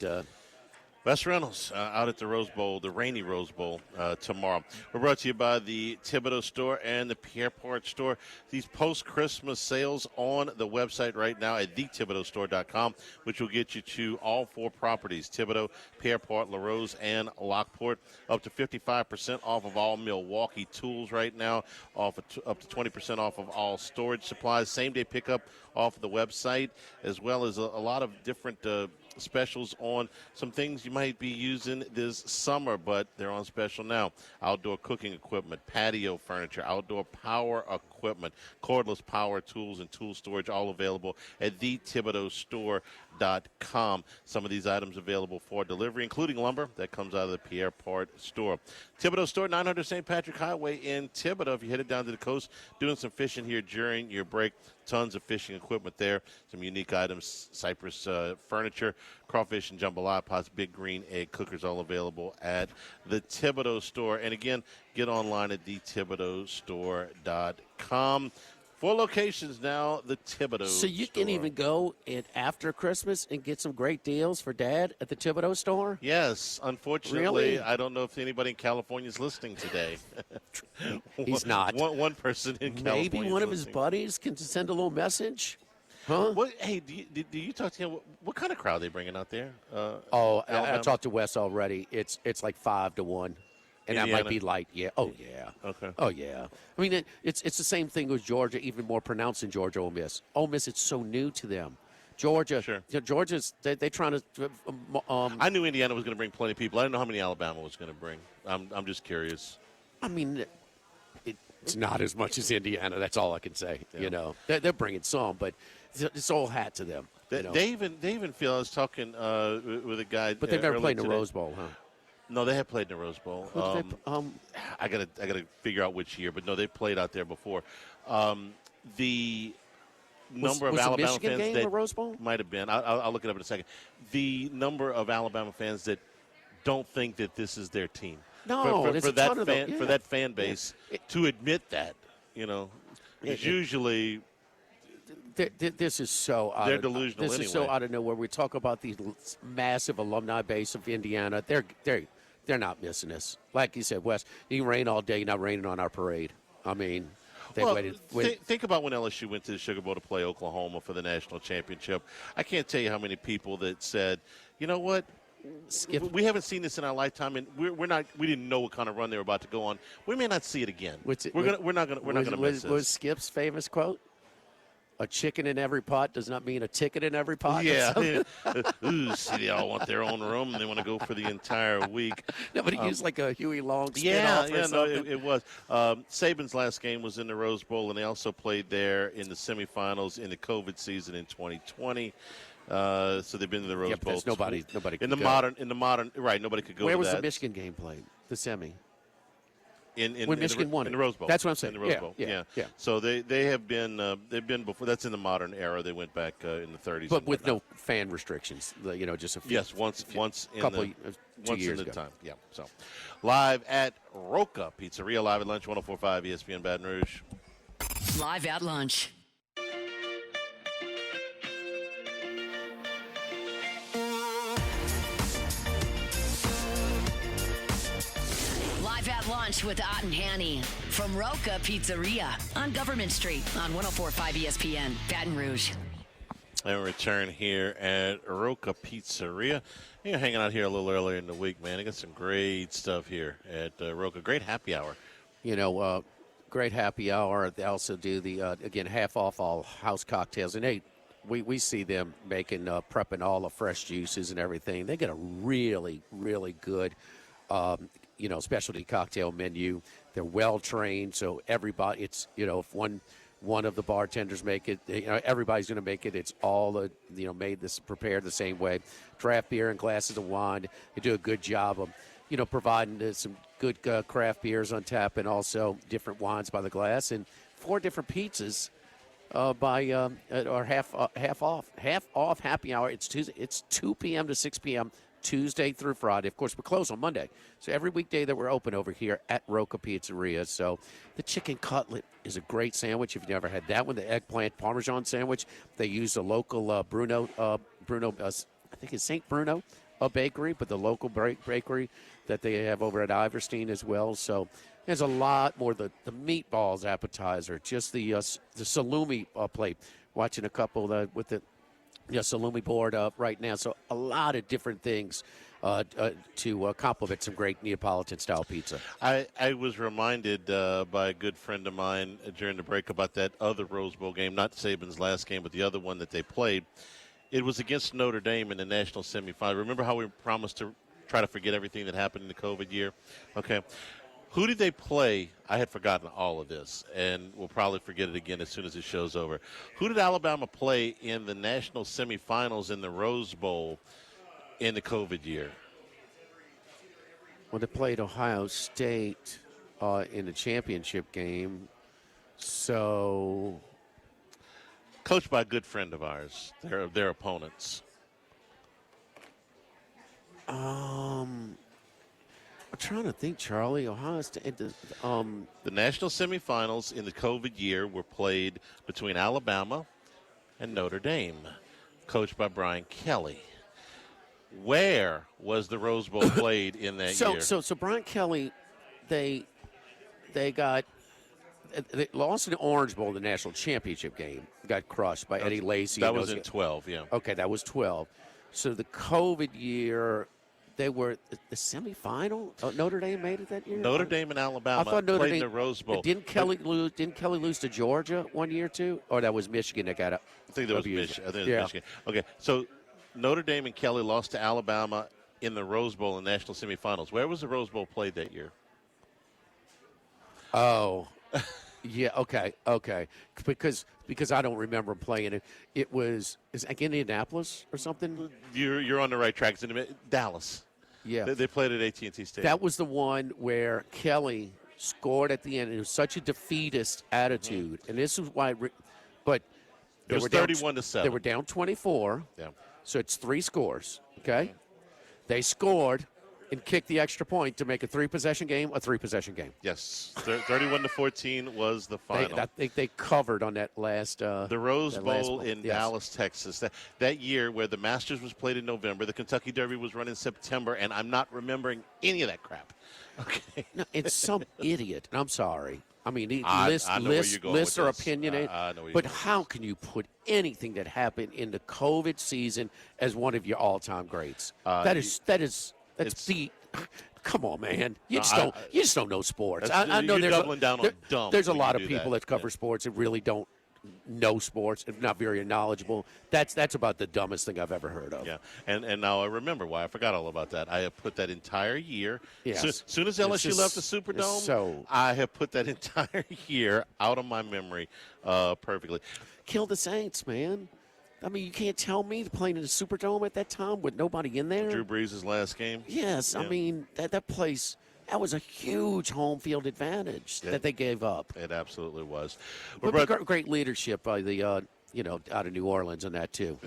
Wes Reynolds out at the Rose Bowl, the rainy Rose Bowl, tomorrow. We're brought to you by the Thibodeau store and the Pierrepont store. These post-Christmas sales on the website right now at thethibodeaustore.com, which will get you to all 4 properties, Thibodeau, Pierrepont, LaRose, and Lockport. Up to 55% off of all Milwaukee tools right now, up to 20% off of all storage supplies. Same-day pickup off of the website, as well as a lot of different specials on some things you might be using this summer, but they're on special now. Outdoor cooking equipment, patio furniture, outdoor power equipment, cordless power tools and tool storage, all available at thethibodeaustore.com. Some of these items available for delivery, including lumber that comes out of the Pierrepont store. Thibodeau store, 900 St. Patrick Highway in Thibodeau. If you headed down to the coast, doing some fishing here during your break, tons of fishing equipment there. Some unique items, cypress furniture, crawfish and jambalaya pots, big green egg cookers, all available at the Thibodeau store. And again, get online at thethibodeaustore.com. 4 locations now, the Thibodeau So you store. can even go in after Christmas and get some great deals for Dad at the Thibodeau store? Yes. Unfortunately, Really? I don't know if anybody in California is listening today. He's not. One person in California. Maybe one of his buddies can send a little message? Huh? What, hey, do you talk to him? What kind of crowd are they bringing out there? I talked to Wes already. It's like 5 to 1. And Indiana? that might be light, yeah. Oh, yeah. Okay. Oh, yeah. I mean, it's the same thing with Georgia, even more pronounced in Georgia, Ole Miss. Ole Miss, it's so new to them. Georgia, Sure. Georgia's, they're trying to. I knew Indiana was going to bring plenty of people. I didn't know how many Alabama was going to bring. I'm just curious. I mean, it's not as much as Indiana. That's all I can say. Yeah. You know, they're bringing some, but it's all hat to them. They even feel, I was talking with a guy. But they've never played in today. a Rose Bowl, huh? No, they have played in the Rose Bowl. I gotta figure out which year, but no, they played out there before. The number of Alabama Michigan fans game that a Rose Bowl? might have been. I'll look it up in a second. The number of Alabama fans that don't think that this is their team. No, for there's a that ton of them. for that fan base to admit that, because usually. This is so out They're of, delusional This anyway. is so out of nowhere. We talk about the massive alumni base of Indiana. They're not missing this. Like you said, Wes, you can rain all day, not raining on our parade. I mean, they waited. Think about when LSU went to the Sugar Bowl to play Oklahoma for the national championship. I can't tell you how many people that said, you know what, Skip. we haven't seen this in our lifetime, and we didn't know what kind of run they were about to go on. We may not see it again. We're not gonna miss this. Was Skip's famous quote? A chicken in every pot does not mean a ticket in every pot. Yeah. Ooh, see, they all want their own room, and they want to go for the entire week. No, but he used like a Huey Long spin Yeah, off or something. no, it was. Saban's last game was in the Rose Bowl, and they also played there in the semifinals in the COVID season in 2020. So they've been to the Rose Bowl. Nobody in could the go. modern, right? Nobody could go. Where to was that. the Michigan game played? The semi. when Michigan won in the Rose Bowl. That's what I'm saying. In the Rose Bowl. Yeah. So they have been they've been before. That's in the modern era. They went back in the 30s, but with no fan restrictions. Just a few. Yes, once in the ago. time. Yeah. So live at Roca Pizzeria, live at lunch, 104.5 ESPN Baton Rouge. Live at lunch. Live at lunch with Ott and Hanny from Roca Pizzeria on Government Street on 104.5 ESPN Baton Rouge. And return here at Roca Pizzeria. You're hanging out here a little earlier in the week, man. I got some great stuff here at Roca. Great happy hour. Great happy hour. They also do the again half off all house cocktails, and we see them making prepping all the fresh juices and everything. They get a really really good specialty cocktail menu. They're well trained, so everybody. It's if one of the bartenders make it, everybody's going to make it. It's all prepared the same way. Draft beer and glasses of wine. They do a good job of providing some good craft beers on tap and also different wines by the glass and 4 different pizzas or half off happy hour. It's Tuesday. It's 2 p.m. to 6 p.m. Tuesday through Friday. Of course, we close on Monday. So every weekday that we're open over here at Roca Pizzeria. So the chicken cutlet is a great sandwich. If you've never had that one, the eggplant Parmesan sandwich, they use the local Bruno, I think it's St. Bruno bakery, but the local bakery that they have over at Iverstein as well. So there's a lot more. The meatballs appetizer, just the salumi plate. Watching a couple with the salumi board right now. So a lot of different things to complement some great Neapolitan-style pizza. I was reminded by a good friend of mine during the break about that other Rose Bowl game, not Saban's last game, but the other one that they played. It was against Notre Dame in the national semifinal. Remember how we promised to try to forget everything that happened in the COVID year? Okay. Who did they play? I had forgotten all of this, and we'll probably forget it again as soon as the show's over. Who did Alabama play in the national semifinals in the Rose Bowl in the COVID year? Well, they played Ohio State in the championship game. So, coached by a good friend of ours, their opponents. I'm trying to think, Charlie. Ohio State. The national semifinals in the COVID year were played between Alabama and Notre Dame, coached by Brian Kelly. Where was the Rose Bowl played in that year? So Brian Kelly, they lost in the Orange Bowl, the national championship game. Got crushed by Eddie Lacy. That was in 12, yeah. Okay, that was 12. So the COVID year, they were the semifinal. Notre Dame made it that year. Notre Dame and Alabama played in the Rose Bowl. Didn't Kelly lose to Georgia one year too? Or that was Michigan that got up? I think that was Michigan. Okay, so Notre Dame and Kelly lost to Alabama in the Rose Bowl in national semifinals. Where was the Rose Bowl played that year? Oh, yeah. Okay. Because I don't remember playing it. It was like Indianapolis or something. You're on the right track. It's in Dallas. Yeah. They played at AT&T Stadium. That was the one where Kelly scored at the end. It was such a defeatist attitude, and this is why. But it was 31-7. They were down 24. Yeah. So it's 3 scores. Okay. They scored and kicked the extra point to make a 3-possession game a 3-possession game. Yes, 31-14 was the final. I think they covered on that last. The Rose Bowl in Dallas, Texas. That year, where the Masters was played in November, the Kentucky Derby was run in September, and I'm not remembering any of that crap. Okay, no, it's some idiot, and I'm sorry. I mean, lists are opinionated, but how can you put anything that happened in the COVID season as one of your all-time greats? That's come on, man. You just don't know sports. I know there's a lot of people that cover sports and really don't know sports and not very knowledgeable. That's about the dumbest thing I've ever heard of. Yeah, and now I remember why I forgot all about that. I have put that entire year. Yes. Soon as LSU left the Superdome, I have put that entire year out of my memory perfectly. Kill the Saints, man. I mean, you can't tell me playing in the Superdome at that time with nobody in there. Drew Brees' last game. Yes, yeah. I mean that place That was a huge home field advantage that they gave up. It absolutely was. But great leadership by the, out of New Orleans on that, too.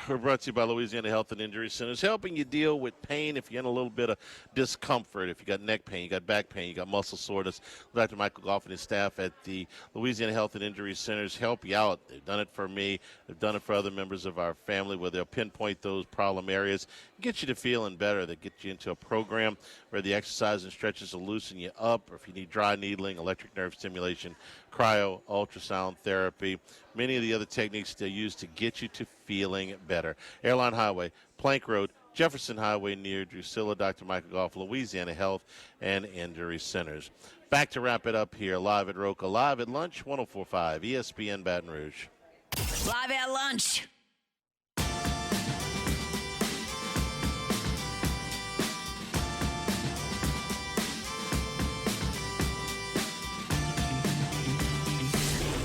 We're brought to you by Louisiana Health and Injury Centers, helping you deal with pain if you're in a little bit of discomfort. If you got neck pain, you got back pain, you got muscle soreness. Dr. Michael Goff and his staff at the Louisiana Health and Injury Centers help you out. They've done it for me. They've done it for other members of our family, where they'll pinpoint those problem areas, get you to feeling better. They get you into a program where the exercise and stretches will loosen you up, or if you need dry needling, electric nerve stimulation, cryo, ultrasound therapy, many of the other techniques they use to get you to feeling better. Airline Highway, Plank Road, Jefferson Highway near Drusilla. Dr. Michael Goff, Louisiana Health and Injury Centers. Back to wrap it up here, live at Roca, live at lunch, 104.5 ESPN Baton Rouge. Live at lunch.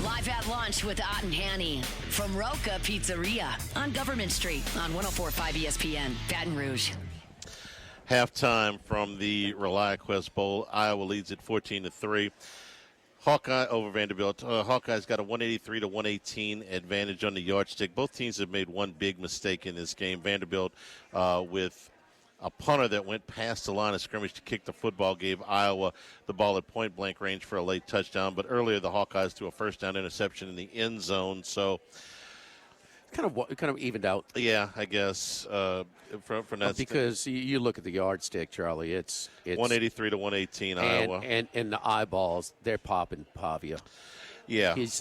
Live at lunch with Ott and Hanny from Roca Pizzeria on Government Street on 104.5 ESPN Baton Rouge. Halftime from the ReliaQuest Bowl. Iowa leads at 14-3. Hawkeye over Vanderbilt. Hawkeye's got a 183 to 118 advantage on the yardstick. Both teams have made one big mistake in this game. Vanderbilt with a punter that went past the line of scrimmage to kick the football, gave Iowa the ball at point-blank range for a late touchdown. But earlier the Hawkeyes threw a first-down interception in the end zone. So kind of evened out. Yeah, I guess from that because you look at the yardstick, Charlie. It's 183 to 118 Iowa, and the eyeballs, they're popping Pavia. Yeah, his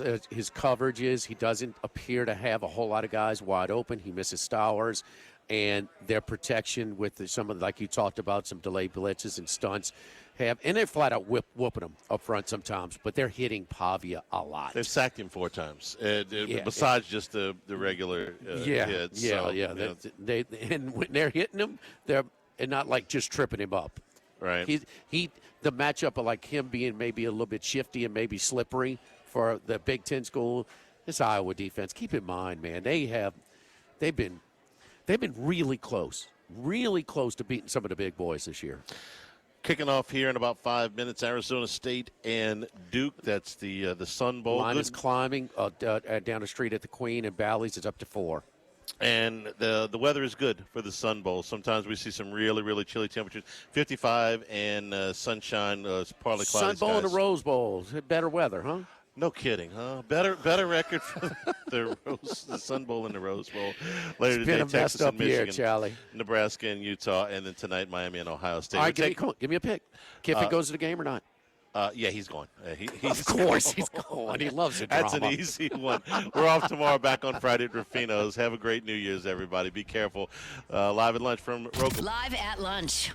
coverages. He doesn't appear to have a whole lot of guys wide open. He misses Stowers, and their protection with some of, like you talked about, some delayed blitzes and stunts. And they're flat out whooping him up front sometimes, but they're hitting Pavia a lot. They've sacked him 4 times, besides just the regular hits. And when they're hitting him, they're not like just tripping him up. Right. The matchup of like him being maybe a little bit shifty and maybe slippery for the Big Ten school. This Iowa defense, keep in mind, man, they've been really close to beating some of the big boys this year. Kicking off here in about 5 minutes, Arizona State and Duke. That's the Sun Bowl. Line is climbing down the street at the Queen and Bally's. It's up to 4. And the weather is good for the Sun Bowl. Sometimes we see some really, really chilly temperatures. 55 and sunshine, partly cloudy Sun Bowl skies. and the Rose Bowl. Better weather, huh? No kidding, huh? Better record for the Sun Bowl and the Rose Bowl. Later It's today, been a Texas messed up and Michigan, year, Charlie. Nebraska and Utah, and then tonight Miami and Ohio State. All right, give me a pick. Kiffin goes to the game or not? Yeah, he's going. Of course he's going. He loves it. That's an easy one. We're off tomorrow, back on Friday at Rufino's. Have a great New Year's, everybody. Be careful. Live at lunch from Roca. Live at lunch.